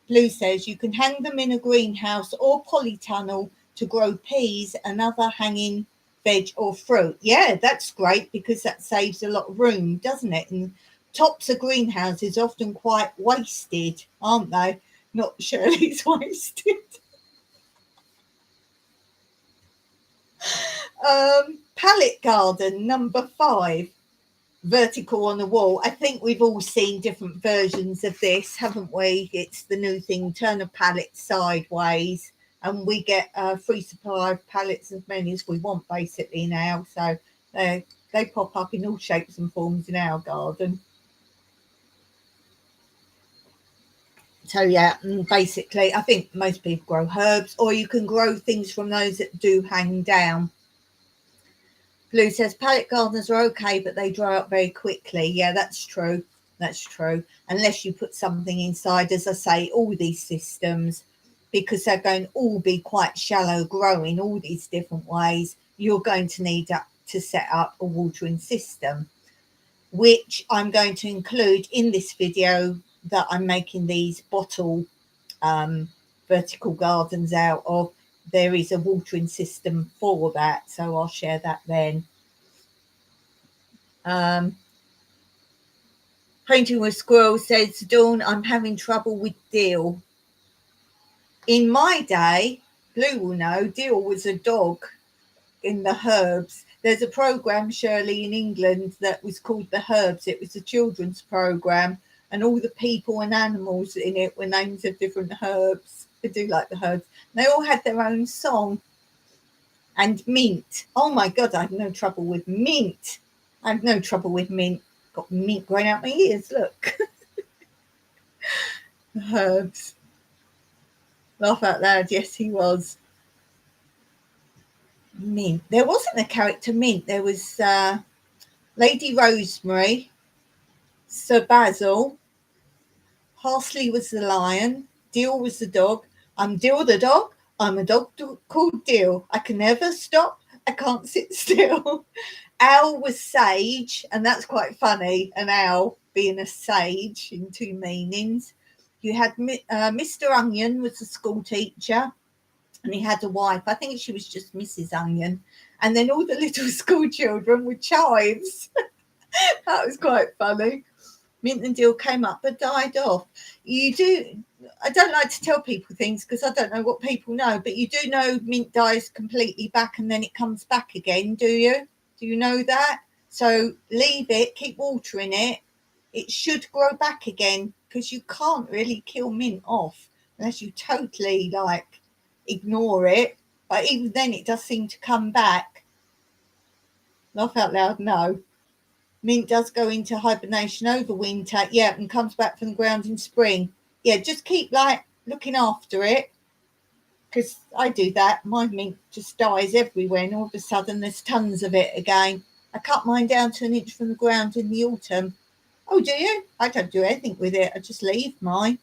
Blue says you can hang them in a greenhouse or polytunnel to grow peas and other hanging veg or fruit. Yeah, that's great because that saves a lot of room, doesn't it? And tops of greenhouses are often quite wasted, aren't they? Not Shirley's wasted. Pallet garden, number 5. Vertical on the wall. I think we've all seen different versions of this, haven't we? It's the new thing, turn a pallet sideways, and we get a free supply of pallets, as many as we want basically now. So they pop up in all shapes and forms in our garden. So yeah, basically I think most people grow herbs, or you can grow things from those that do hang down. Blue says pallet gardens are okay, but they dry up very quickly. Yeah, that's true. That's true. Unless you put something inside, as I say, all these systems, because they're going to all be quite shallow growing, all these different ways, you're going to need to set up a watering system, which I'm going to include in this video that I'm making these bottle vertical gardens out of. There is a watering system for that, so I'll share that then. Painting with Squirrels says, Dawn, I'm having trouble with dill. In my day, Blue will know, dill was a dog in the herbs. There's a program, Shirley, in England that was called The Herbs. It was a children's program, and all the people and animals in it were names of different herbs. I do like the herbs. They all had their own song. And mint. Oh my God, I have no trouble with mint. I have no trouble with mint. Got mint growing out my ears, look. The herbs. Laugh out loud, yes he was. Mint. There wasn't a character Mint. There was Lady Rosemary, Sir Basil, Parsley was the lion, Dill was the dog. I'm Dill the dog. I'm a dog called Dill. I can never stop. I can't sit still. Owl was sage, and that's quite funny, an owl being a sage in two meanings. You had Mr. Onion was a school teacher, and he had a wife. I think she was just Mrs. Onion. And then all the little school children were chives. That was quite funny. Mint and Dill came up but died off. I don't like to tell people things because I don't know what people know, but you do know mint dies completely back and then it comes back again, do you? Do you know that? So leave it, keep watering it. It should grow back again because you can't really kill mint off unless you totally ignore it. But even then it does seem to come back. Laugh out loud, no. Mint does go into hibernation over winter, yeah, and comes back from the ground in spring. Yeah, just keep looking after it, because I do that. My mint just dies everywhere, and all of a sudden there's tons of it again. I cut mine down to 1 inch from the ground in the autumn. Oh, do you? I don't do anything with it. I just leave mine.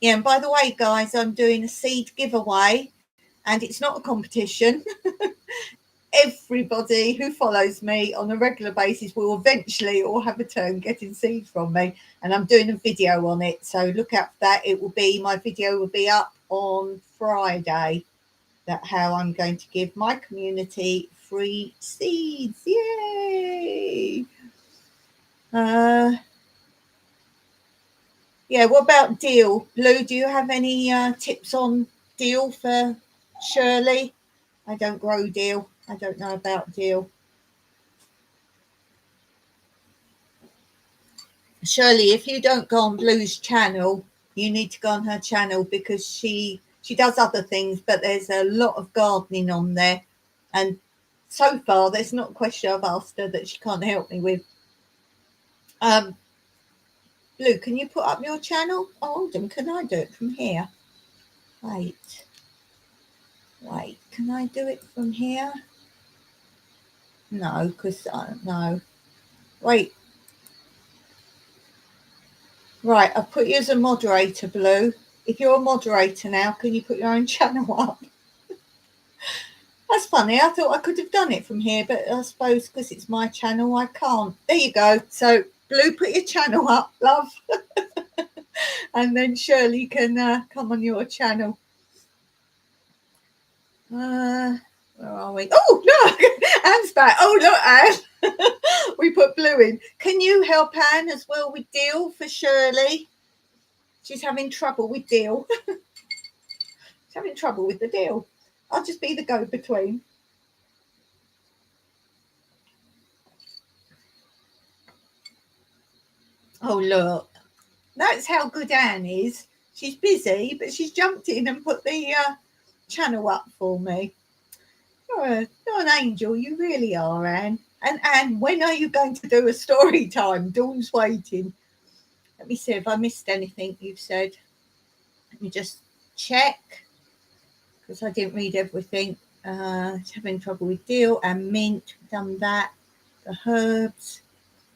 Yeah, and by the way, guys, I'm doing a seed giveaway, and it's not a competition. Everybody who follows me on a regular basis will eventually all have a turn getting seed from me, and I'm doing a video on it, so look out for that. My video will be up on Friday, that how I'm going to give my community free seeds. Yay! Yeah, what about deal? Blue, do you have any tips on deal for Shirley? I don't grow deal. I don't know about deal. Shirley, if you don't go on Blue's channel, you need to go on her channel because she does other things, but there's a lot of gardening on there. And so far, there's not a question I've asked her that she can't help me with. Blue, can you put up your channel? Oh, hold on, can I do it from here? Wait, can I do it from here? No, because no. Wait. Right, I've put you as a moderator, Blue. If you're a moderator now, can you put your own channel up? That's funny. I thought I could have done it from here, but I suppose because it's my channel, I can't. There you go. So, Blue, put your channel up, love. And then Shirley can come on your channel. Where are we? Oh, look, Anne's back. Oh, look, Anne. We put Blue in. Can you help Anne as well with deal for Shirley? She's having trouble with deal. She's having trouble with the deal. I'll just be the go-between. Oh, look. That's how good Anne is. She's busy, but she's jumped in and put the channel up for me. You're an angel. You really are, Anne. And Anne, when are you going to do a story time? Dawn's waiting. Let me see if I missed anything you've said. Let me just check, because I didn't read everything. Having trouble with deal and mint. Done that. The herbs.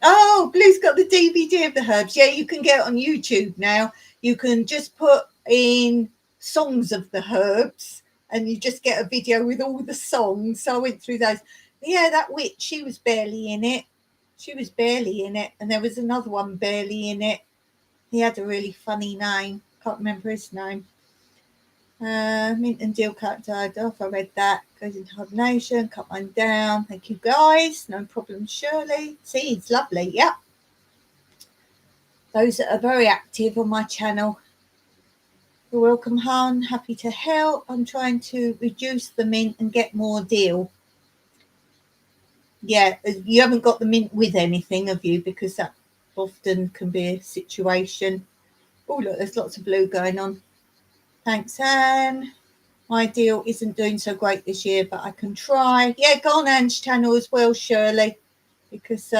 Oh, Blue's got the DVD of the herbs. Yeah, you can get it on YouTube now. You can just put in songs of the herbs and you just get a video with all the songs. So I went through those. Yeah, that witch, she was barely in it. And there was another one barely in it. He had a really funny name. Can't remember his name. Mint and Dill cut died off. I read that. Goes into hibernation. Cut mine down. Thank you, guys. No problem, Shirley. See, it's lovely. Yeah. Those that are very active on my channel. You're welcome, Han. Happy to help. I'm trying to reduce the mint and get more deal. Yeah, you haven't got the mint with anything, have you? Because that often can be a situation. Oh, look, there's lots of blue going on. Thanks, Anne. My deal isn't doing so great this year, but I can try. Yeah, go on Anne's channel as well, Shirley, because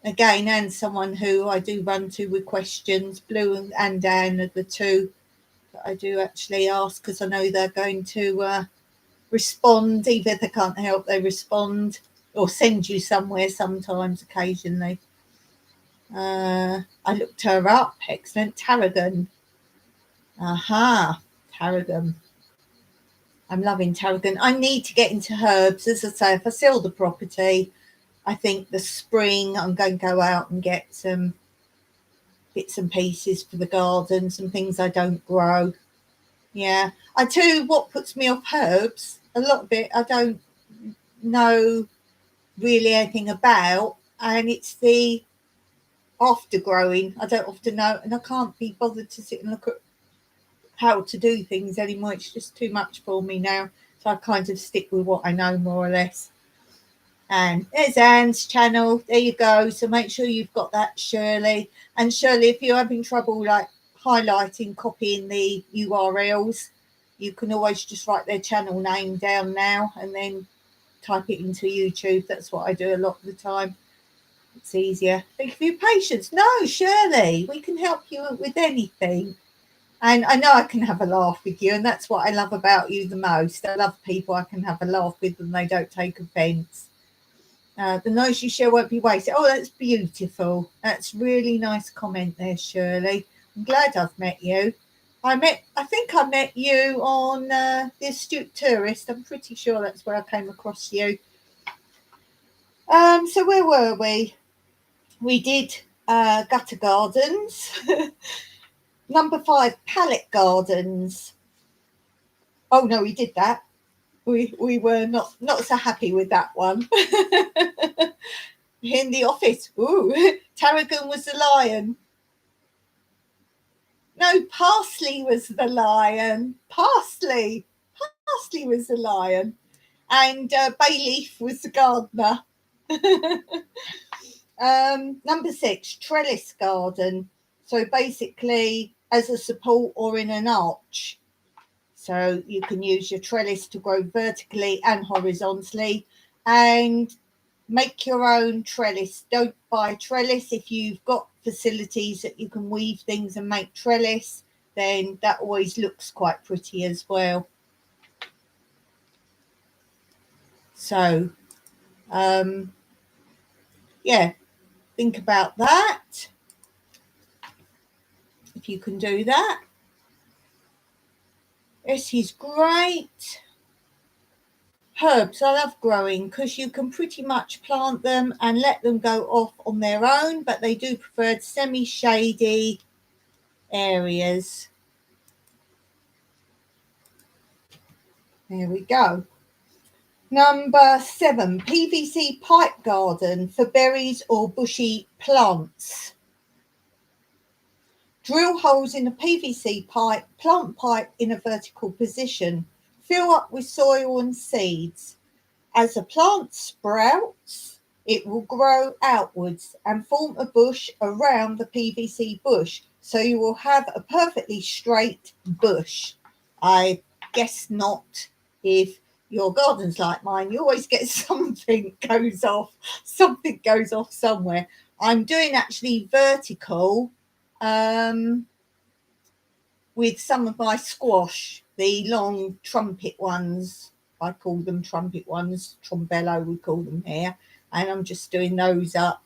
again, Anne's someone who I do run to with questions. Blue and Anne are the two that I do actually ask, because I know they're going to respond. Either they can't help, they respond, or send you somewhere sometimes, occasionally. I looked her up. Excellent. Tarragon. Aha, Tarragon. I'm loving tarragon. I need to get into herbs. As I say, if I sell the property, I think the spring I'm going to go out and get some bits and pieces for the garden, some things I don't grow. Yeah. I tell you what puts me off herbs, a lot of it I don't know really anything about, and it's the after growing. I don't often know, and I can't be bothered to sit and look at how to do things anymore. It's just too much for me now. So I kind of stick with what I know more or less. And there's Anne's channel. There you go. So make sure you've got that, Shirley. And Shirley, if you're having trouble like highlighting, copying the URLs, you can always just write their channel name down now and then type it into YouTube. That's what I do a lot of the time. It's easier. Thank you for your patience. No, Shirley, we can help you with anything. And I know I can have a laugh with you, and that's what I love about you the most. I love people I can have a laugh with and they don't take offence. The knowledge you share won't be wasted. Oh, that's beautiful. That's really nice comment there, Shirley. I'm glad I've met you. I think I met you on The Astute Tourist. I'm pretty sure that's where I came across you. So where were we? We did Gutter Gardens. Number 5, Pallet Gardens. Oh no, we did that. We were not so happy with that one. In the office. Ooh, tarragon was the lion. No, parsley was the lion. Parsley was the lion. And bay leaf was the gardener. Number 6, Trellis Garden. So basically as a support or in an arch. So you can use your trellis to grow vertically and horizontally, and make your own trellis. Don't buy trellis. If you've got facilities that you can weave things and make trellis, then that always looks quite pretty as well. So, yeah, think about that. If you can do that. This is great. Herbs I love growing because you can pretty much plant them and let them go off on their own, but they do prefer semi-shady areas. There we go. Number 7, PVC pipe garden for berries or bushy plants. Drill holes in a PVC pipe, plant pipe in a vertical position. Fill up with soil and seeds. As a plant sprouts, it will grow outwards and form a bush around the PVC bush. So you will have a perfectly straight bush. I guess not if your garden's like mine. You always get something goes off somewhere. I'm doing actually vertical with some of my squash, the long trumpet ones. I call them trumpet ones, trombello we call them here, and I'm just doing those up.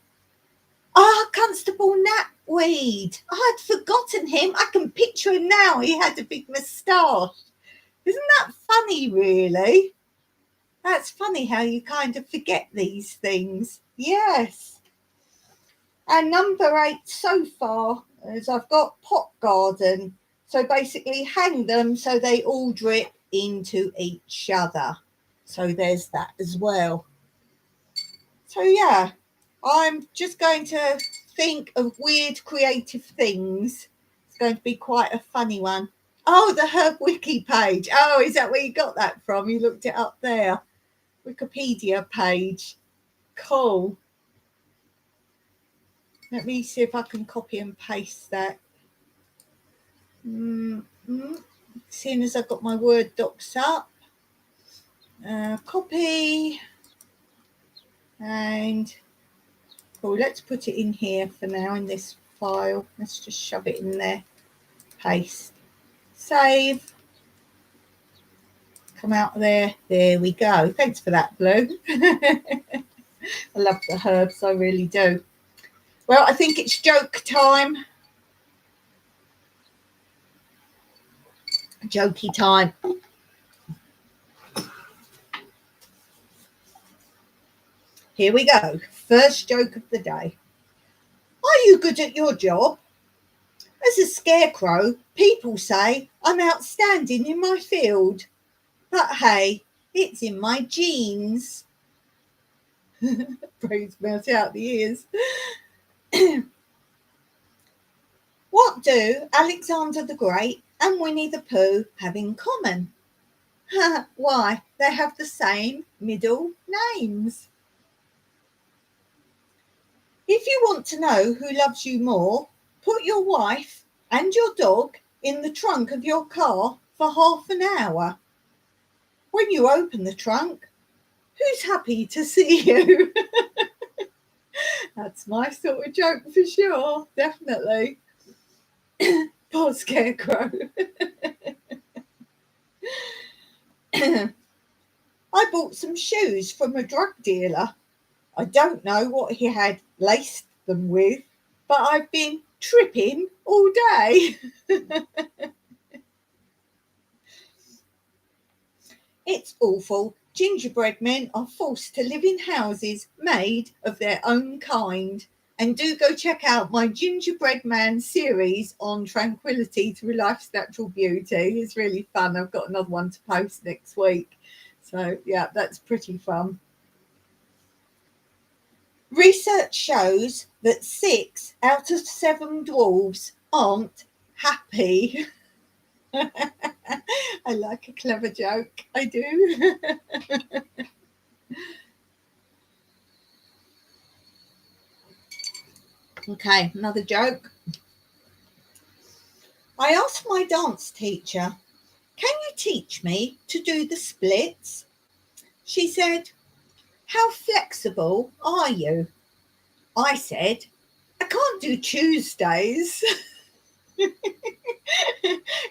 Constable Knapweed. I'd forgotten him. I can picture him now. He had a big moustache. Isn't that funny, really? That's funny how you kind of forget these things. Yes. And number 8 so far is I've got pot garden. So basically hang them so they all drip into each other. So there's that as well. So yeah, I'm just going to think of weird creative things. It's going to be quite a funny one. Oh, the Herb Wiki page. Oh, is that where you got that from? You looked it up there. Wikipedia page. Cool. Let me see if I can copy and paste that. Seeing as I've got my Word docs up. Copy. And let's put it in here for now in this file. Let's just shove it in there. Paste. Save. Come out there. There we go. Thanks for that, Blue. I love the herbs. I really do. Well, I think it's joke time. Jokey time. Here we go. First joke of the day. Are you good at your job? As a scarecrow, people say I'm outstanding in my field. But hey, it's in my genes. Brains melt out the ears. What do Alexander the Great and Winnie the Pooh have in common? Why, they have the same middle names. If you want to know who loves you more, put your wife and your dog in the trunk of your car for half an hour. When you open the trunk, who's happy to see you? That's my sort of joke for sure, definitely. Poor scarecrow. I bought some shoes from a drug dealer. I don't know what he had laced them with, but I've been tripping all day. It's awful. Gingerbread men are forced to live in houses made of their own kind. And do go check out my Gingerbread Man series on tranquility through life's natural beauty. It's really fun. I've got another one to post next week. So, yeah, that's pretty fun. Research shows that 6 out of 7 dwarves aren't happy. I like a clever joke. I do. Okay, another joke. I asked my dance teacher, can you teach me to do the splits? She said, how flexible are you? I said, I can't do Tuesdays.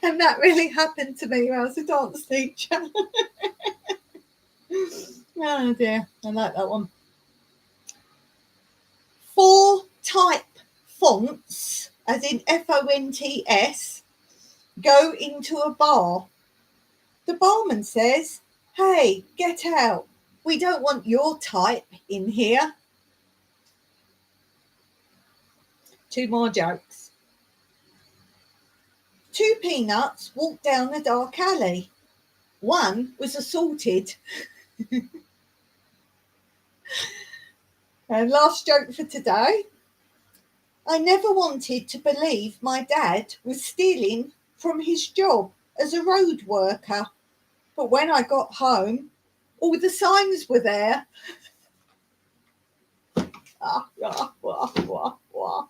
And that really happened to me when I was a dance teacher. Oh dear, I like that one. 4 type fonts, as in FONTS, go into a bar. The barman says, hey, get out. We don't want your type in here. 2 more jokes. 2 peanuts walked down a dark alley. One was assaulted. And last joke for today. I never wanted to believe my dad was stealing from his job as a road worker. But when I got home, all the signs were there. Ah, wah, wah, wah, wah.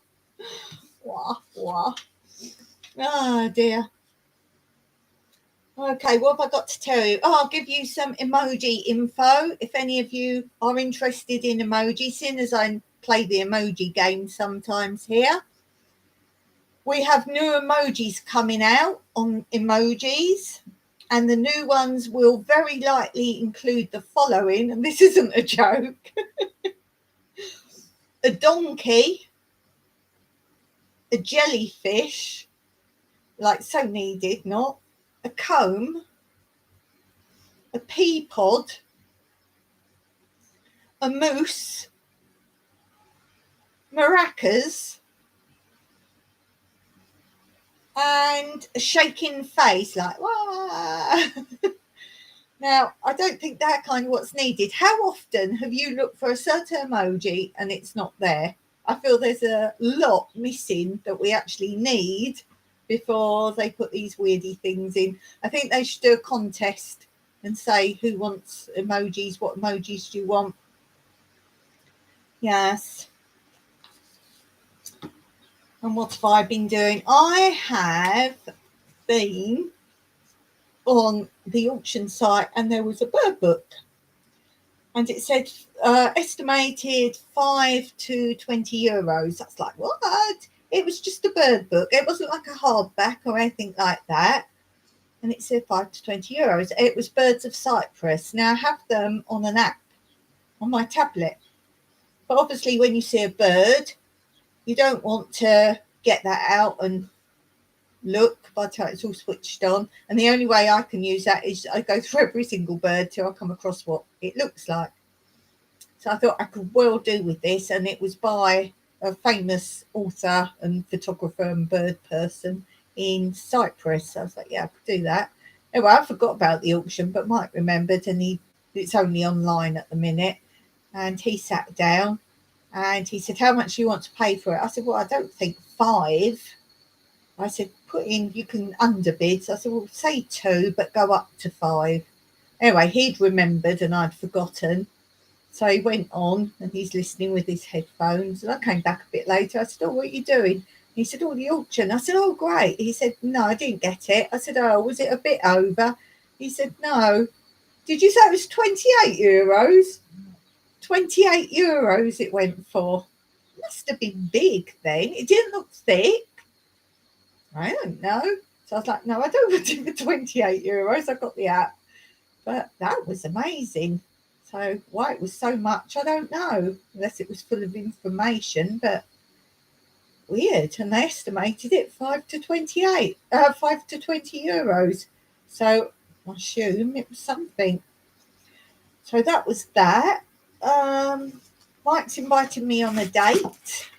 Wah, wah. Oh dear. Okay, what have I got to tell you? Oh, I'll give you some emoji info if any of you are interested in emojis, seeing as I play the emoji game sometimes here. We have new emojis coming out on emojis, and the new ones will very likely include the following, and this isn't a joke. A donkey, a jellyfish, like so needed, not, a comb, a pea pod, a moose, maracas, and a shaking face, like, wah. Now, I don't think that kind of what's needed. How often have you looked for a certain emoji and it's not there? I feel there's a lot missing that we actually need before they put these weirdy things in. I think they should do a contest and say who wants emojis, what emojis do you want? Yes. And what have I been doing? I have been on the auction site and there was a bird book. And it said estimated 5 to 20 euros. That's like, what? It was just a bird book. It wasn't like a hardback or anything like that. And it said 5 to 20 euros. It was Birds of Cyprus. Now I have them on an app on my tablet. But obviously when you see a bird, you don't want to get that out and look by the time it's all switched on. And the only way I can use that is I go through every single bird till I come across what it looks like. So I thought I could well do with this, and it was by a famous author and photographer and bird person in Cyprus. So I was like, yeah, I could do that. Anyway, I forgot about the auction, but Mike remembered, and it's only online at the minute. And he sat down and he said, how much do you want to pay for it? I said, well, I don't think 5. I said, put in, you can underbid. So I said, well, say 2, but go up to 5. Anyway, he'd remembered and I'd forgotten. So he went on and he's listening with his headphones. And I came back a bit later. I said, oh, what are you doing? He said, oh, the auction. I said, oh, great. He said, no, I didn't get it. I said, oh, was it a bit over? He said, no. Did you say it was 28 euros? 28 euros it went for. It must have been big then. It didn't look thick. I don't know. So I was like, no, I don't want it for 28 euros. I got the app. But that was amazing. So why it was so much, I don't know, unless it was full of information, but weird. And they estimated it 5 to 20 euros. So I assume it was something. So that was that. Mike's invited me on a date.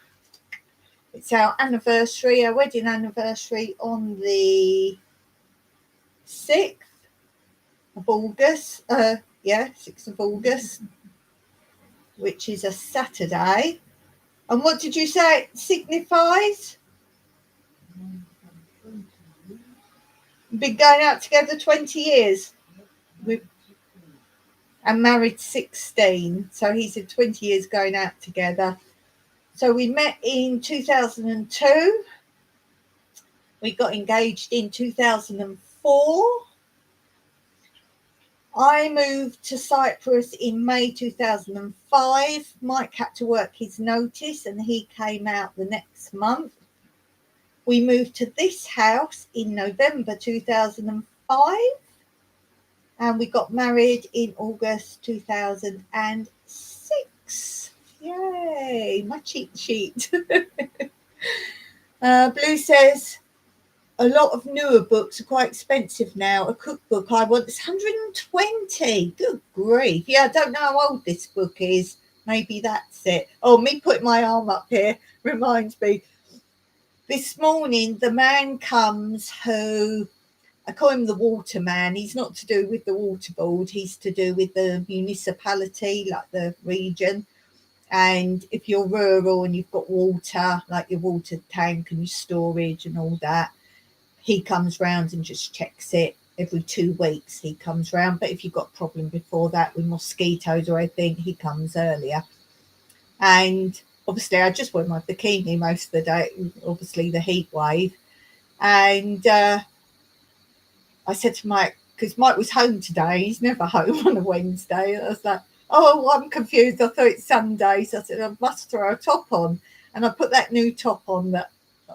It's our anniversary, our wedding anniversary on the 6th of August. 6th of August, which is a Saturday. And what did you say it signifies? Been going out together 20 years. And married 16. So he said 20 years going out together. So we met in 2002. We got engaged in 2004. I moved to Cyprus in May 2005. Mike had to work his notice and he came out the next month. We moved to this house in November 2005 and we got married in August 2006. Yay, my cheat sheet. Blue says, a lot of newer books are quite expensive now. A cookbook I want is 120. Good grief. Yeah, I don't know how old this book is. Maybe that's it. Oh, me putting my arm up here reminds me. This morning, the man comes who, I call him the water man. He's not to do with the water board. He's to do with the municipality, like the region. And if you're rural and you've got water, like your water tank and your storage and all that, he comes round and just checks it every 2 weeks. He comes round. But if you've got a problem before that with mosquitoes or anything, he comes earlier. And obviously, I just wear my bikini most of the day, obviously the heat wave. And I said to Mike, because Mike was home today, he's never home on a Wednesday. I was like, oh, I'm confused. I thought it's Sunday. So I said, I must throw a top on. And I put that new top on that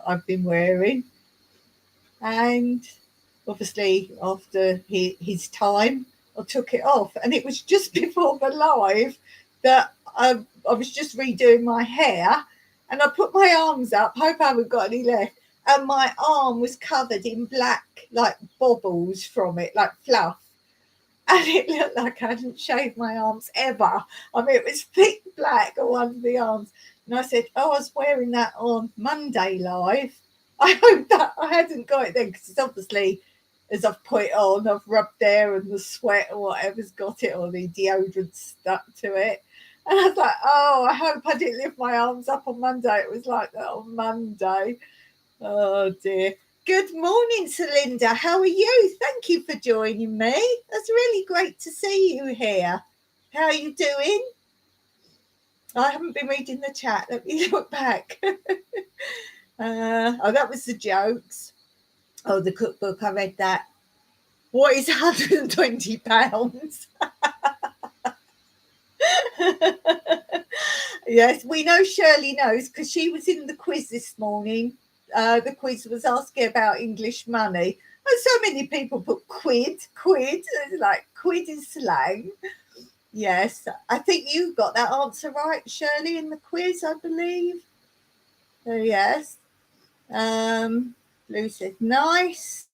I've been wearing. And obviously after his time, I took it off. And it was just before the live that I was just redoing my hair. And I put my arms up. Hope I haven't got any left. And my arm was covered in black, like bobbles from it, like fluff. And it looked like I hadn't shaved my arms ever. I mean, it was thick black on one of the arms. And I said, oh, I was wearing that on Monday live. I hope that I hadn't got it then, because it's obviously, as I've put it on, I've rubbed there and the sweat or whatever's got it, or the deodorant stuck to it. And I was like, oh, I hope I didn't lift my arms up on Monday. It was like that on Monday. Oh, dear. Good morning, Celinda. How are you? Thank you for joining me. That's really great to see you here. How are you doing? I haven't been reading the chat. Let me look back. Oh, that was the jokes. Oh, the cookbook. I read that. What is £120? Yes, we know Shirley knows because she was in the quiz this morning. The quiz was asking about English money. And so many people put quid. Like quid is slang. Yes, I think you got that answer right, Shirley, in the quiz, I believe. So yes. Blue said nice.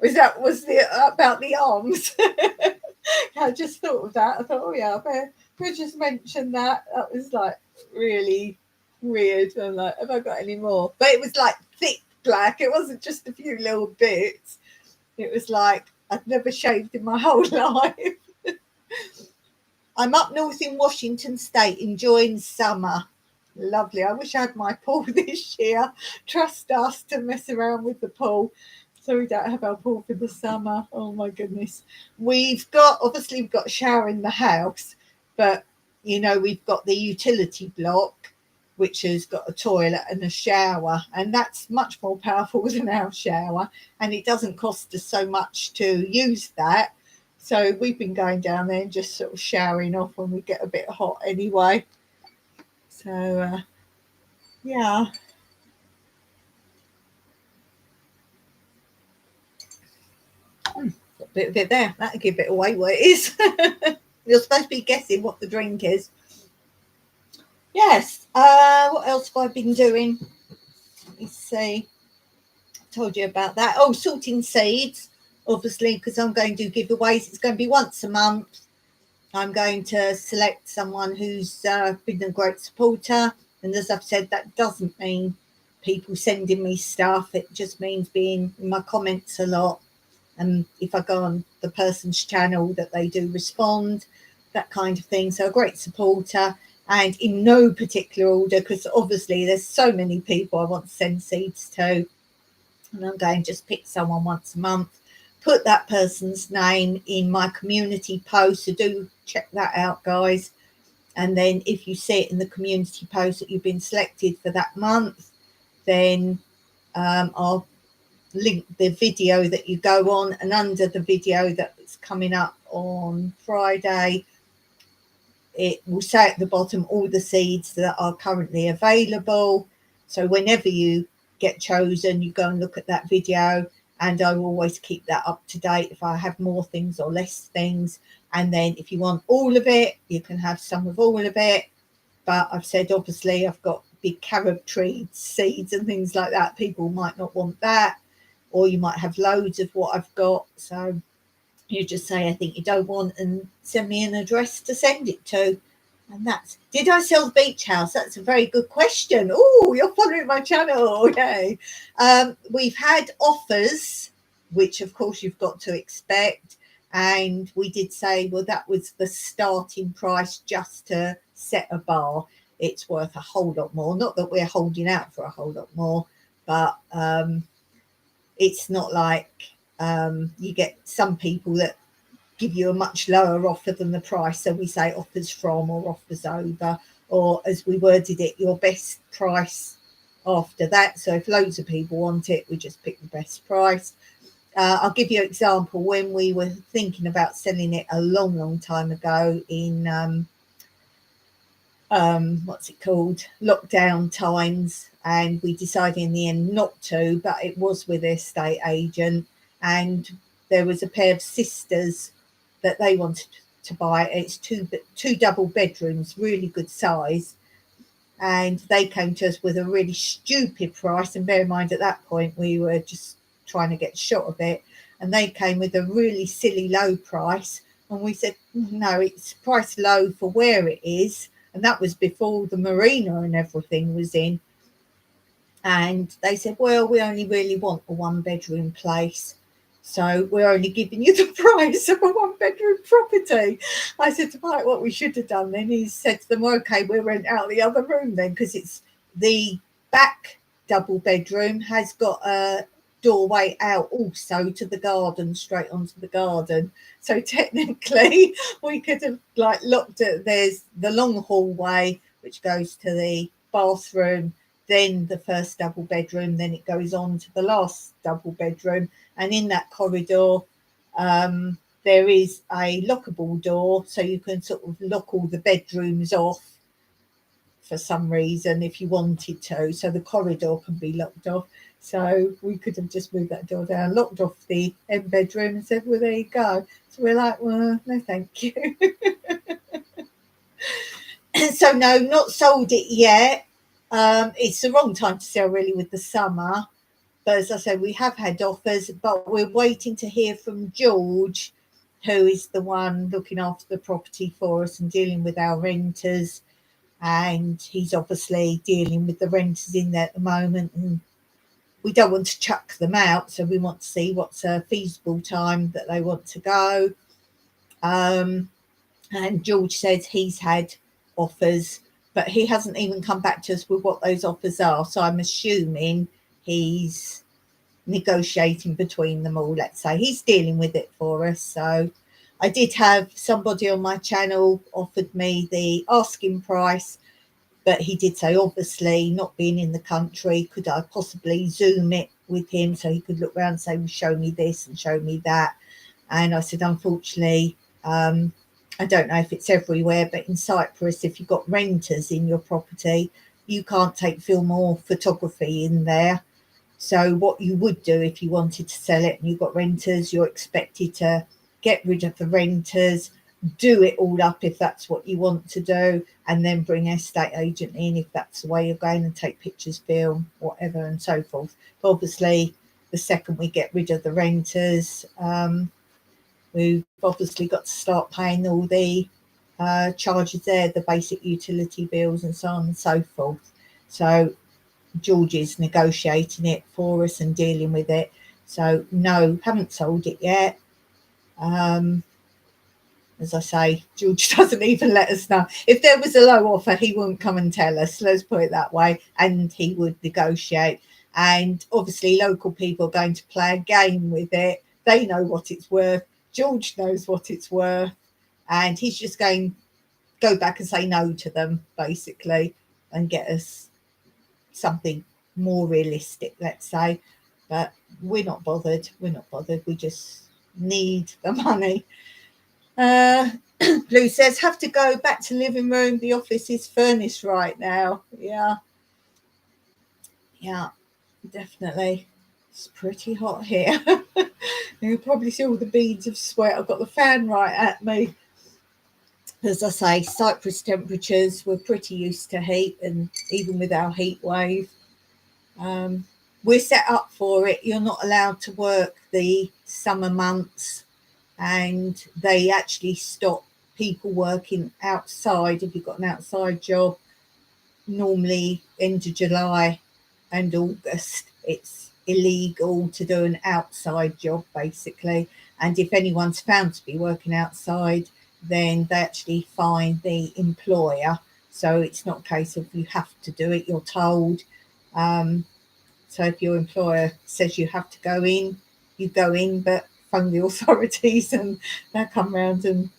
Was the about the arms? I just thought of that. I thought, oh yeah, we just mentioned that. That was like really weird. I'm like, have I got any more? But it was like thick black. It wasn't just a few little bits. It was like I'd never shaved in my whole life. I'm up north in Washington State enjoying summer. Lovely. I wish I had my pool this year. Trust us to mess around with the pool. So we don't have our pool for the summer. Oh my goodness. We've got a shower in the house, but we've got the utility block, which has got a toilet and a shower, and that's much more powerful than our shower, and it doesn't cost us so much to use that. So we've been going down there and just sort of showering off when we get a bit hot anyway. So yeah. Got a bit of it there. That'll give it away what it is. You're supposed to be guessing what the drink is. Yes. What else have I been doing? Let me see. I told you about that. Oh, sorting seeds. Obviously, because I'm going to do giveaways. It's going to be once a month. I'm going to select someone who's been a great supporter. And as I've said, that doesn't mean people sending me stuff. It just means being in my comments a lot. And if I go on the person's channel, that they do respond, that kind of thing. So a great supporter, and in no particular order, because obviously there's so many people I want to send seeds to. And I'm going to just pick someone once a month, put that person's name in my community post. So do check that out, guys. And then if you see it in the community post that you've been selected for that month, then I'll link the video that you go on, and under the video that's coming up on Friday, it will say at the bottom all the seeds that are currently available. So whenever you get chosen, you go and look at that video, and I will always keep that up to date if I have more things or less things. And then if you want all of it, you can have some of all of it. But I've said, obviously, I've got big carob tree seeds and things like that. People might not want that, or you might have loads of what I've got. So you just say, I think you don't want, and send me an address to send it to. And that's, did I sell the beach house? That's a very good question. Oh, you're following my channel. Yay. We've had offers, which of course you've got to expect. And we did say, well, that was the starting price just to set a bar. It's worth a whole lot more. Not that we're holding out for a whole lot more, but it's not like you get some people that give you a much lower offer than the price. So we say offers from or offers over, or as we worded it, your best price after that. So if loads of people want it, we just pick the best price. I'll give you an example. When we were thinking about selling it a long, long time ago in what's it called, lockdown times, and we decided in the end not to, but it was with the estate agent, and there was a pair of sisters that they wanted to buy. It's two double bedrooms, really good size, and they came to us with a really stupid price. And bear in mind, at that point we were just trying to get shot of it, and they came with a really silly low price, and we said no, it's priced low for where it is. And that was before the marina and everything was in. And they said, well, we only really want a one bedroom place, so we're only giving you the price of a one bedroom property. I said to Mike, what we should have done then is said to them, well, okay, we'll rent out the other room then, because it's the back double bedroom has got a doorway out also to the garden, straight onto the garden. So technically we could have like looked at, there's the long hallway which goes to the bathroom, then the first double bedroom, then it goes on to the last double bedroom. And in that corridor there is a lockable door, so you can sort of lock all the bedrooms off for some reason if you wanted to, so the corridor can be locked off. So we could have just moved that door down, locked off the end bedroom, and said, well, there you go. So we're like, well, no thank you. So no, not sold it yet. It's the wrong time to sell really with the summer, but as I said, we have had offers, but we're waiting to hear from George, who is the one looking after the property for us and dealing with our renters. And he's obviously dealing with the renters in there at the moment, and we don't want to chuck them out, so we want to see what's a feasible time that they want to go. And George says he's had offers, but he hasn't even come back to us with what those offers are, so I'm assuming he's negotiating between them all. Let's say he's dealing with it for us. So I did have somebody on my channel offered me the asking price, but he did say, obviously, not being in the country, could I possibly Zoom it with him so he could look around and say, well, show me this and show me that. And I said, unfortunately, I don't know if it's everywhere, but in Cyprus, if you've got renters in your property, you can't take film or photography in there. So what you would do if you wanted to sell it and you've got renters, you're expected to get rid of the renters, do it all up if that's what you want to do, and then bring an estate agent in if that's the way you're going, and take pictures, film, whatever, and so forth. But obviously, the second we get rid of the renters, we've obviously got to start paying all the charges there, the basic utility bills and so on and so forth. So George is negotiating it for us and dealing with it. So no, haven't sold it yet. As I say, George doesn't even let us know. If there was a low offer, he wouldn't come and tell us, let's put it that way, and he would negotiate. And obviously local people are going to play a game with it. They know what it's worth. George knows what it's worth, and he's just going to go back and say no to them, basically, and get us something more realistic, let's say. But we're not bothered. We just need the money. Blue says, have to go back to living room. The office is furnished right now. Yeah, definitely. It's pretty hot here. You probably see all the beads of sweat. I've got the fan right at me. As I say, Cyprus temperatures, we're pretty used to heat, and even with our heat wave, we're set up for it. You're not allowed to work the summer months, and they actually stop people working outside if you've got an outside job. Normally end of July and August, it's illegal to do an outside job, basically. And if anyone's found to be working outside, then they actually fine the employer. So it's not a case of you have to do it, you're told. So if your employer says you have to go in, you go in, but phone the authorities and they'll come round and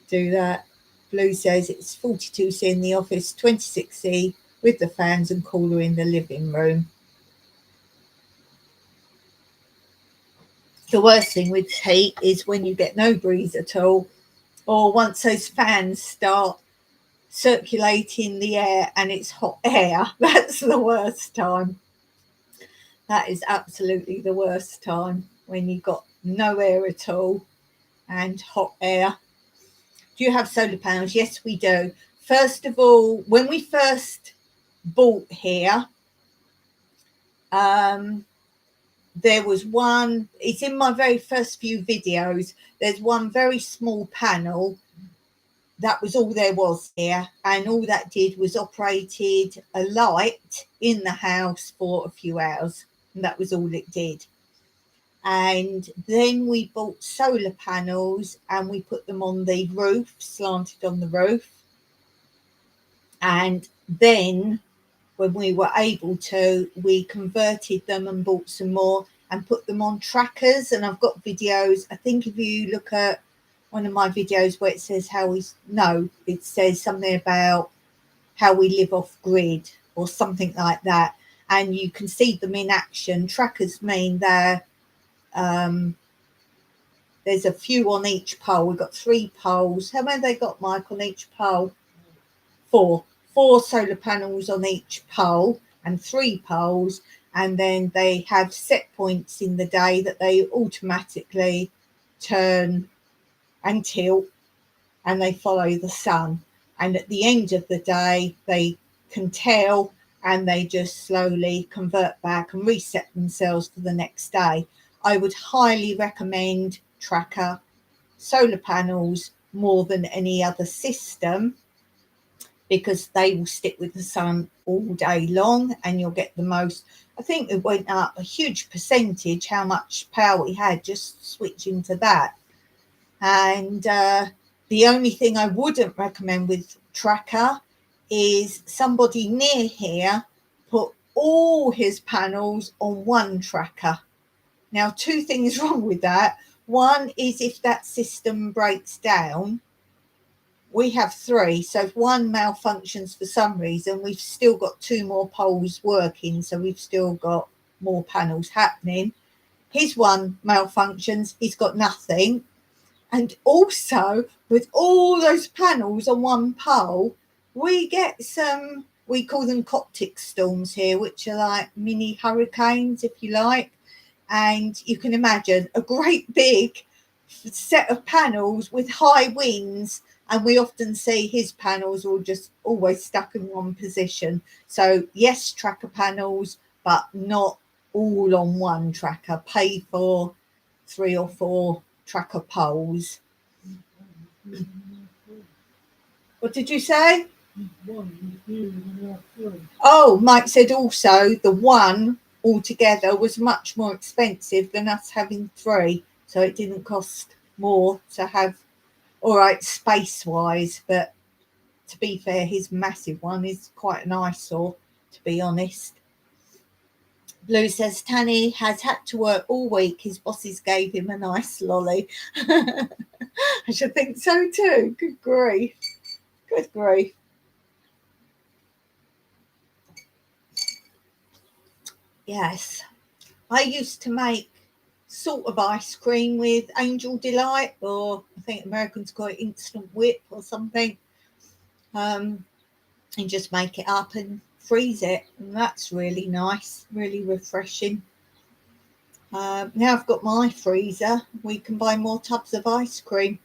do that. Blue says it's 42C in the office, 26C with the fans and cooler in the living room. The worst thing with heat is when you get no breeze at all, or once those fans start circulating the air and it's hot air, that's the worst time. That is absolutely the worst time, when you've got no air at all and hot air. Do you have solar panels? Yes, we do. First of all, when we first bought here, there was one, it's in my very first few videos, there's one very small panel. That was all there was here, and all that did was operated a light in the house for a few hours, and that was all it did. And then we bought solar panels and we put them on the roof, slanted on the roof. And then when we were able to, we converted them and bought some more and put them on trackers. And I've got videos. I think if you look at one of my videos where it says it says something about how we live off grid or something like that. And you can see them in action. Trackers mean they're, there's a few on each pole. We've got 3 poles. How many have they got, Mike, on each pole? 4 solar panels on each pole and 3 poles, and then they have set points in the day that they automatically turn and tilt, and they follow the sun, and at the end of the day they can tell, and they just slowly convert back and reset themselves for the next day. I would highly recommend Tracker. solar panels more than any other system, because they will stick with the sun all day long and you'll get the most. I think it went up a huge percentage how much power we had just switching to that. And the only thing I wouldn't recommend with tracker is somebody near here put all his panels on one tracker. Now, two things wrong with that. One is if that system breaks down, we have three. So if one malfunctions for some reason, we've still got two more poles working. So we've still got more panels happening. His one malfunctions, he's got nothing. And also, with all those panels on one pole, we get some, we call them Coptic storms here, which are like mini hurricanes, if you like. And you can imagine a great big set of panels with high winds. And we often see his panels all just always stuck in one position. So, yes, tracker panels, but not all on one tracker. Pay for 3 or 4 tracker poles. What did you say? Oh, Mike said also the one altogether was much more expensive than us having 3, so it didn't cost more to have. All right, space wise, but to be fair, his massive one is quite an eyesore, to be honest. Blue says Tanny has had to work all week. His bosses gave him a nice lolly. I should think so too. Good grief. Good grief. Yes. I used to make sort of ice cream with Angel Delight, or I think Americans call it Instant Whip or something. And just make it up and freeze it. And that's really nice, really refreshing. Now I've got my freezer, we can buy more tubs of ice cream.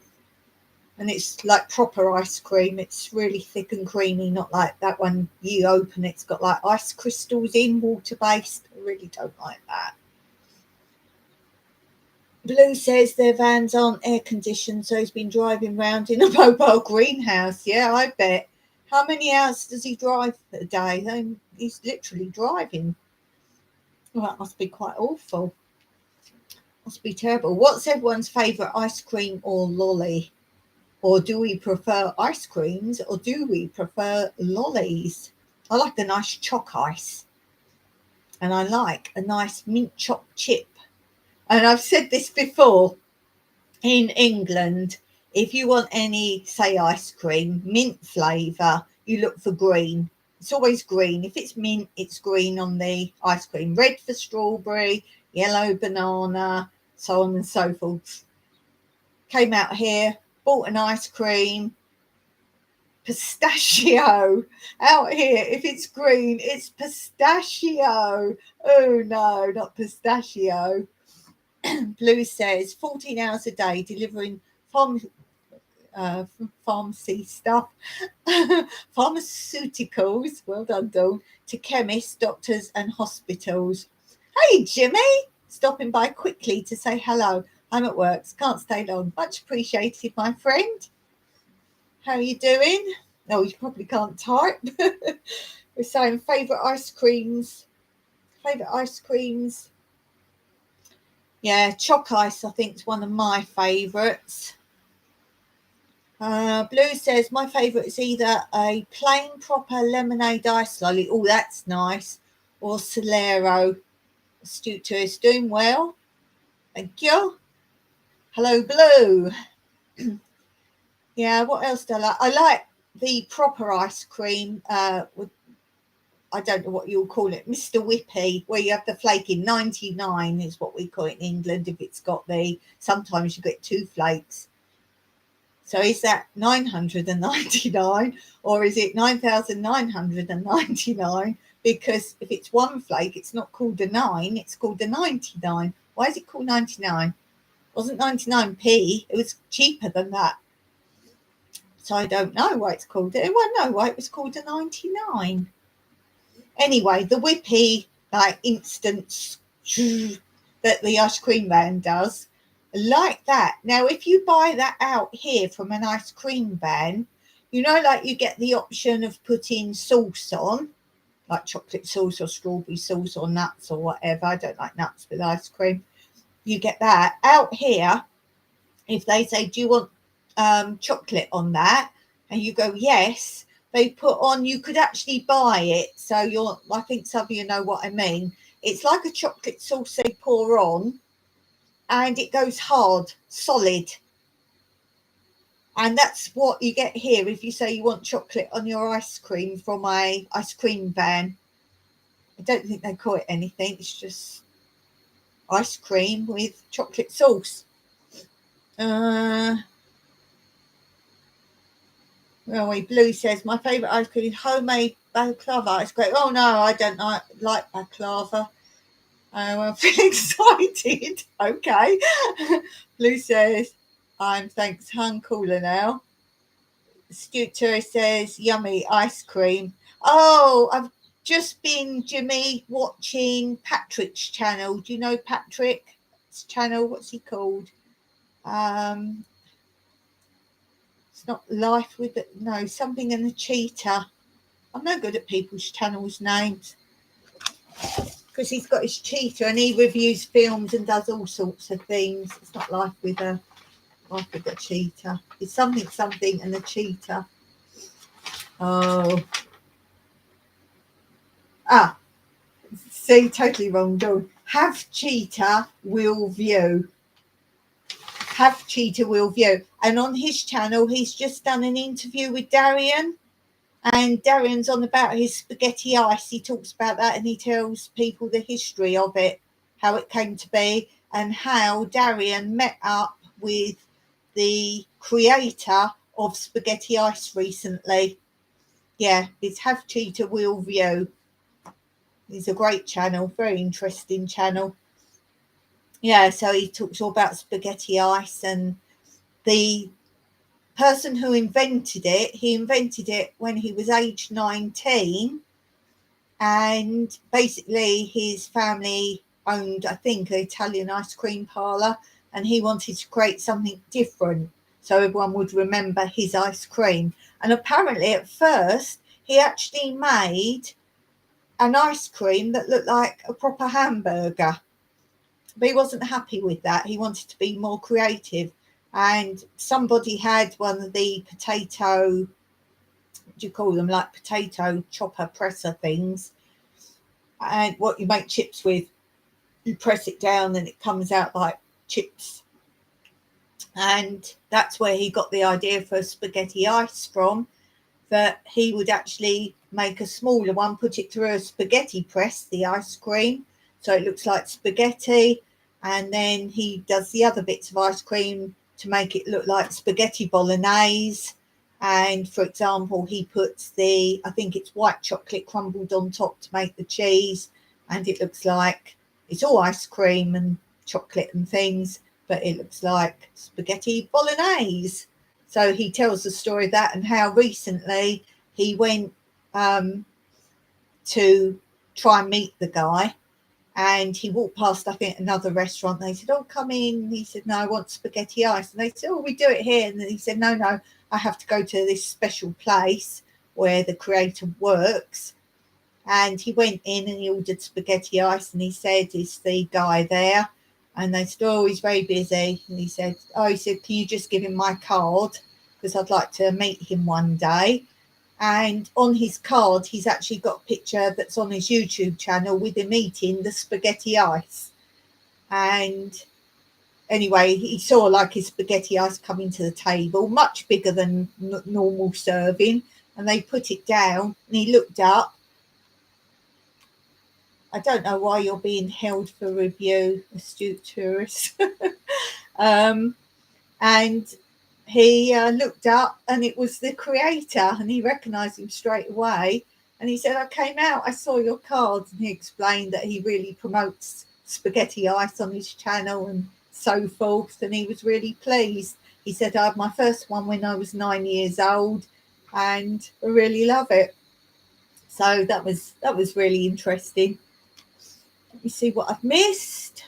And it's like proper ice cream. It's really thick and creamy, not like that one you open. It's got like ice crystals in, water-based. I really don't like that. Blue says their vans aren't air-conditioned, so he's been driving round in a mobile greenhouse. Yeah, I bet. How many hours does he drive a day? He's literally driving. Well, that must be quite awful. Must be terrible. What's everyone's favourite ice cream or lolly? Or do we prefer ice creams, or do we prefer lollies? I like a nice choc ice. And I like a nice mint choc chip. And I've said this before, in England, if you want any, say, ice cream, mint flavour, you look for green. It's always green. If it's mint, it's green on the ice cream. Red for strawberry, yellow banana, so on and so forth. Came out here, bought an ice cream, pistachio. Out here, if it's green, it's pistachio. Oh no, not pistachio. Blue says 14 hours a day delivering pharmacy stuff, pharmaceuticals, well done, Dawn, to chemists, doctors and hospitals. Hey, Jimmy, stopping by quickly to say hello. I'm at work, can't stay long. Much appreciated, my friend. How are you doing? No, you probably can't type. We're saying favourite ice creams. Favourite ice creams. Yeah, choc ice, I think, is one of my favourites. Blue says, my favourite is either a plain proper lemonade ice lolly. Oh, that's nice. Or Solero. Astute tourist, doing well. Thank you. Hello, Blue. Yeah, what else do I like? I like the proper ice cream with, I don't know what you'll call it, Mr. Whippy, where you have the flake in. 99 is what we call it in England if it's got the, sometimes you get 2 flakes. So is that 999 or is it 9,999? Because if it's 1 flake, it's not called a 9, it's called a 99. Why is it called 99? It wasn't 99p, it was cheaper than that. So I don't know why it's called it. I won't know why it was called a 99. Anyway, the whippy, like instant that the ice cream man does, like that. Now, if you buy that out here from an ice cream van, you know, like you get the option of putting sauce on, like chocolate sauce or strawberry sauce or nuts or whatever. I don't like nuts with ice cream. You get that. Out here, if they say, do you want chocolate on that? And you go, yes, they put on, you could actually buy it. So I think some of you know what I mean. It's like a chocolate sauce they pour on, and it goes hard, solid. And that's what you get here if you say you want chocolate on your ice cream from my ice cream van. I don't think they call it anything. It's just ice cream with chocolate sauce. Blue Blue says, my favourite ice cream is homemade baklava. It's great. Oh, no, I don't like baklava. I feel excited. Okay. Blue says, I'm thanks hung cooler now. Stuart Tourist says, yummy ice cream. Oh, I've just been, Jimmy, watching Patrick's channel. Do you know Patrick's channel? What's he called? It's not Life with it. No, something in the cheetah. I'm no good at people's channels' names. Because he's got his cheetah and he reviews films and does all sorts of things. It's not Life with a cheetah. It's something and a cheetah. Oh. See, totally wrong, Dawn. Have cheetah, will view. Have cheetah, will view. And on his channel, he's just done an interview with Darian. And Darian's on about his spaghetti ice. He talks about that and he tells people the history of it, how it came to be, and how Darian met up with the creator of spaghetti ice recently. Yeah, it's Have Cheetah, Will View. It's a great channel, very interesting channel. Yeah, so he talks all about spaghetti ice, and the person who invented it, he invented it when he was age 19, and basically his family owned, I think, an Italian ice cream parlour, and he wanted to create something different so everyone would remember his ice cream. And apparently at first he actually made an ice cream that looked like a proper hamburger, but he wasn't happy with that. He wanted to be more creative, and somebody had one of the potato, what do you call them, like potato chopper presser things, and what you make chips with, you press it down and it comes out like chips. And that's where he got the idea for spaghetti ice from, that he would actually make a smaller one, put it through a spaghetti press, the ice cream, so it looks like spaghetti, and then he does the other bits of ice cream to make it look like spaghetti bolognese. And for example, he puts I think it's white chocolate crumbled on top to make the cheese, and it looks like it's all ice cream and chocolate and things, but it looks like spaghetti bolognese. So he tells the story of that and how recently he went to try and meet the guy, and he walked past, I think, another restaurant. They said, oh, come in. And he said, no, I want spaghetti ice. And they said, oh, we do it here. And then he said, no, I have to go to this special place where the creator works. And he went in and he ordered spaghetti ice, and he said, is the guy there? And they said, oh, he's very busy. And he said, can you just give him my card? Because I'd like to meet him one day. And on his card, he's actually got a picture that's on his YouTube channel with him eating the spaghetti ice. And anyway, he saw like his spaghetti ice coming to the table, much bigger than normal serving. And they put it down, and he looked up. I don't know why you're being held for review, astute tourist. And he looked up, and it was the creator, and he recognised him straight away. And he said, I came out, I saw your card. And he explained that he really promotes spaghetti ice on his channel and so forth. And he was really pleased. He said, I had my first one when I was 9 years old, and I really love it. So that was really interesting. Let me see what I've missed.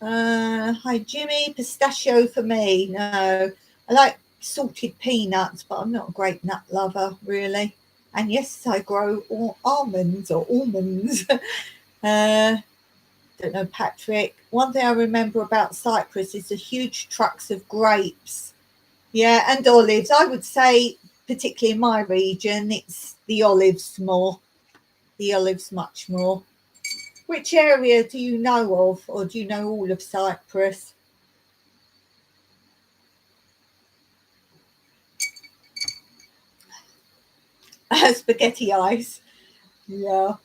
Hi, Jimmy. Pistachio for me. No, I like salted peanuts, but I'm not a great nut lover, really. And yes, I grow almonds or almonds. Don't know, Patrick. One thing I remember about Cyprus is the huge trucks of grapes. Yeah, and olives. I would say, particularly in my region, it's the olives more. The olives much more. Which area do you know of, or do you know all of Cyprus? Spaghetti ice. Yeah.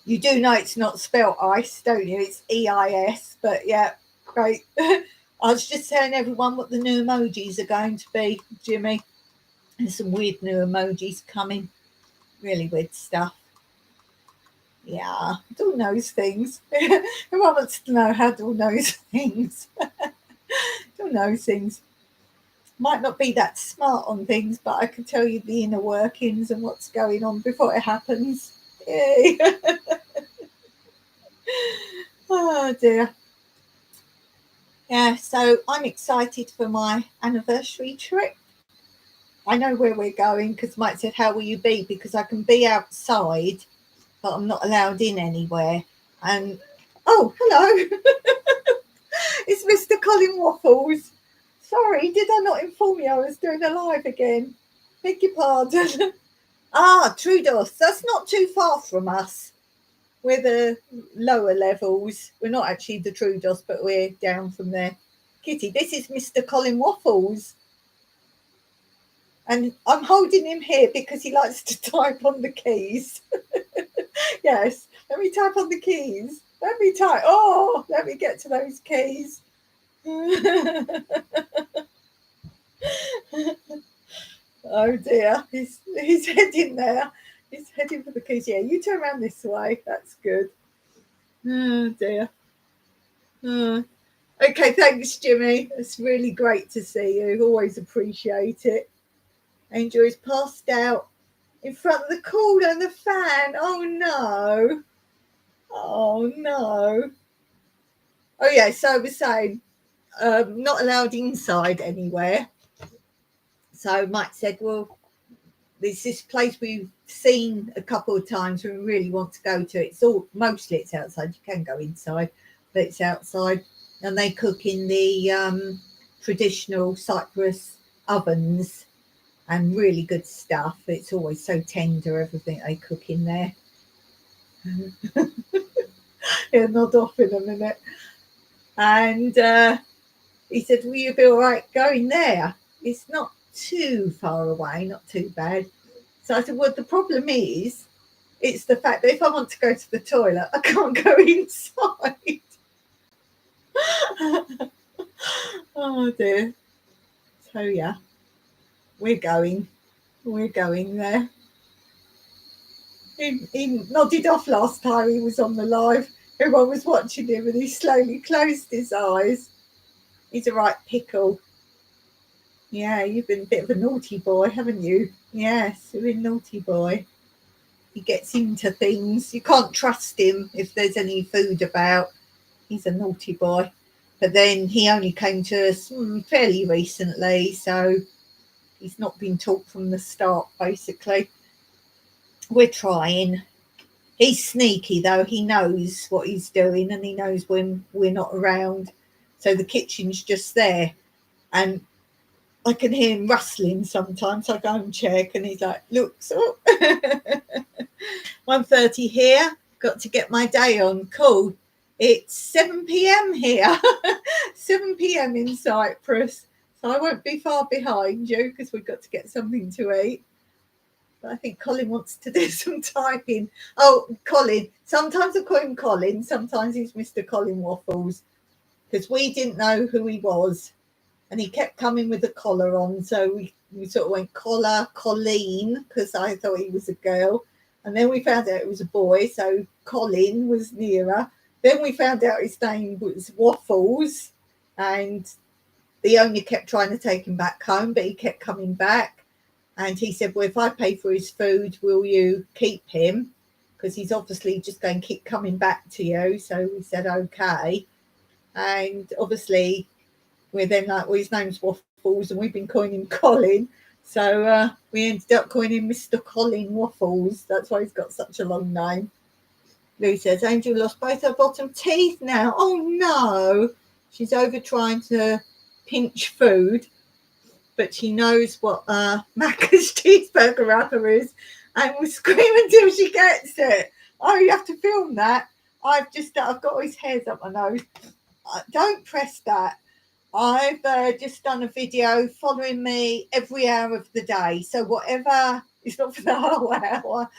You do know it's not spelt ice, don't you? It's EIS, but yeah, great. I was just telling everyone what the new emojis are going to be, Jimmy. There's some weird new emojis coming. Really weird stuff. Yeah, Dawn knows things. Everyone wants to know how Dawn knows things. Dawn knows things. Might not be that smart on things, but I can tell you the inner workings and what's going on before it happens. Yay. Oh dear. Yeah, so I'm excited for my anniversary trip. I know where we're going because Mike said, "How will you be?" Because I can be outside, but I'm not allowed in anywhere. And oh, hello, it's Mr. Colin Waffles. Sorry, did I not inform you I was doing a live again? Beg your pardon. Trudos, that's not too far from us. We're the lower levels. We're not actually the Trudos, but we're down from there. Kitty, this is Mr. Colin Waffles. And I'm holding him here because he likes to type on the keys. Yes, let me type on the keys. Let me type. Oh, let me get to those keys. Oh dear, he's heading there. He's heading for the keys. Yeah, you turn around this way. That's good. Oh dear. Okay, thanks, Jimmy. It's really great to see you. Always appreciate it. Angel is passed out in front of the cooler and the fan. Oh no. Oh no. Oh yeah, so I was saying, not allowed inside anywhere. So Mike said, well, there's this place we've seen a couple of times we really want to go to. It's mostly it's outside. You can go inside, but it's outside. And they cook in the traditional Cyprus ovens and really good stuff. It's always so tender, everything they cook in there. Yeah, nod off in a minute. And he said, will you be all right going there? It's not too far away, not too bad. So I said, well, the problem is, it's the fact that if I want to go to the toilet, I can't go inside. Oh dear. So yeah, we're going there. He nodded off last time he was on the live. Everyone was watching him and he slowly closed his eyes. He's a right pickle. Yeah, you've been a bit of a naughty boy, haven't you? Yes, you've been a naughty boy. He gets into things. You can't trust him if there's any food about. He's a naughty boy. But then he only came to us fairly recently, so he's not been taught from the start, basically. We're trying. He's sneaky, though. He knows what he's doing and he knows when we're not around. So the kitchen's just there. And I can hear him rustling sometimes. I go and check and he's like, look, so 1:30 here. Got to get my day on. Cool. It's 7 p.m. here. 7 p.m. in Cyprus. So I won't be far behind you because we've got to get something to eat. But I think Colin wants to do some typing. Oh, Colin. Sometimes I call him Colin. Sometimes he's Mr. Colin Waffles because we didn't know who he was. And he kept coming with a collar on. So we sort of went Colleen, because I thought he was a girl. And then we found out it was a boy. So Colin was nearer. Then we found out his name was Waffles. And the owner kept trying to take him back home, but he kept coming back. And he said, well, if I pay for his food, will you keep him? Because he's obviously just going to keep coming back to you. So we said, okay. And obviously we're then like, well, his name's Waffles, and we've been calling him Colin. So we ended up calling him Mr. Colin Waffles. That's why he's got such a long name. Lou says, Angel lost both her bottom teeth now. Oh, no. She's over trying to pinch food, but she knows what Macca's cheeseburger wrapper is and will scream until she gets it. Oh, you have to film that. I've got all his hairs up my nose. Don't press that. I've just done a video following me every hour of the day. So whatever, it's not for the whole hour.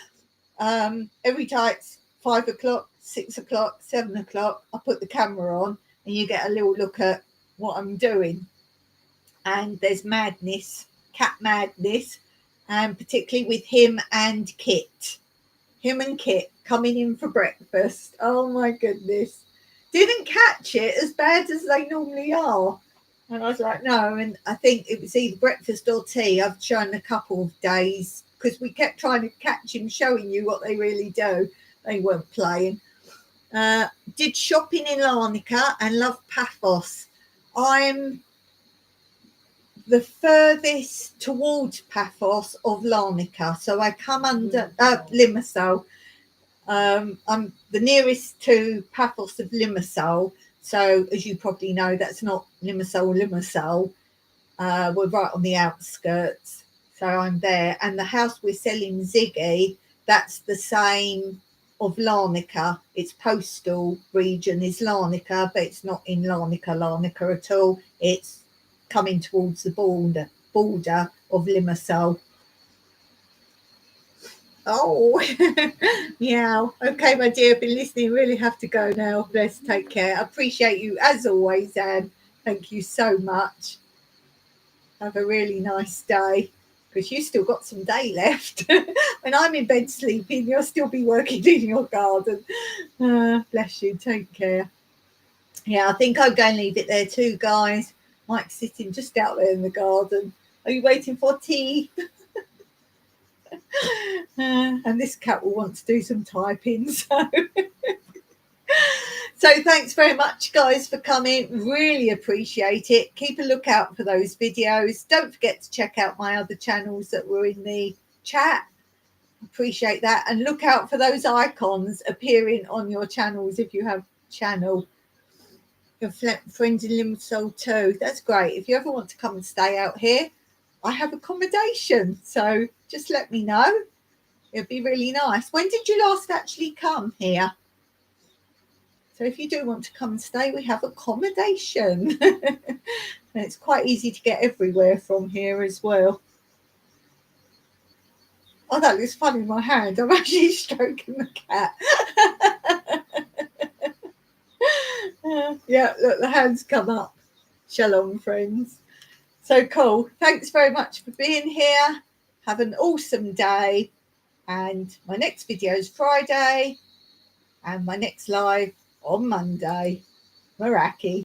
Every time it's 5 o'clock, 6 o'clock, 7 o'clock, I put the camera on and you get a little look at what I'm doing. And there's madness, cat madness, and particularly with him and Kit. Him and Kit coming in for breakfast. Oh my goodness. Didn't catch it as bad as they normally are. And I was like, no. And I think it was either breakfast or tea. I've shown a couple of days because we kept trying to catch him showing you what they really do. They weren't playing. Did shopping in Larnaca and love Paphos. I'm the furthest towards Paphos of Larnaca. So I come under Limassol. I'm the nearest to Paphos of Limassol. So as you probably know, that's not Limassol. We're right on the outskirts. So I'm there. And the house we're selling, Ziggy, that's the same of Larnaca. Its postal region is Larnaca, but it's not in Larnaca at all. It's coming towards the border of Limassol. Oh, meow. Okay, my dear, been listening. Really have to go now. Bless, take care. I appreciate you as always, Anne. Thank you so much. Have a really nice day, because you still got some day left. When I'm in bed sleeping, you'll still be working in your garden. Bless you. Take care. Yeah, I think I'm going to leave it there too, guys. Mike's sitting just out there in the garden. Are you waiting for tea? And this cat will want to do some typing. So thanks very much, guys, for coming. Really appreciate it. Keep a lookout for those videos. Don't forget to check out my other channels that were in the chat. Appreciate that. And look out for those icons appearing on your channels if you have channel. Your friends in Limassol too. That's great. If you ever want to come and stay out here, I have accommodation. So just let me know. It'd be really nice. When did you last actually come here? So if you do want to come and stay, we have accommodation. And it's quite easy to get everywhere from here as well. Oh, that looks fun in my hand. I'm actually stroking the cat. Yeah, look, the hands come up. Shalom, friends. So cool. Thanks very much for being here. Have an awesome day. And my next video is Friday. And my next live on Monday. Meraki.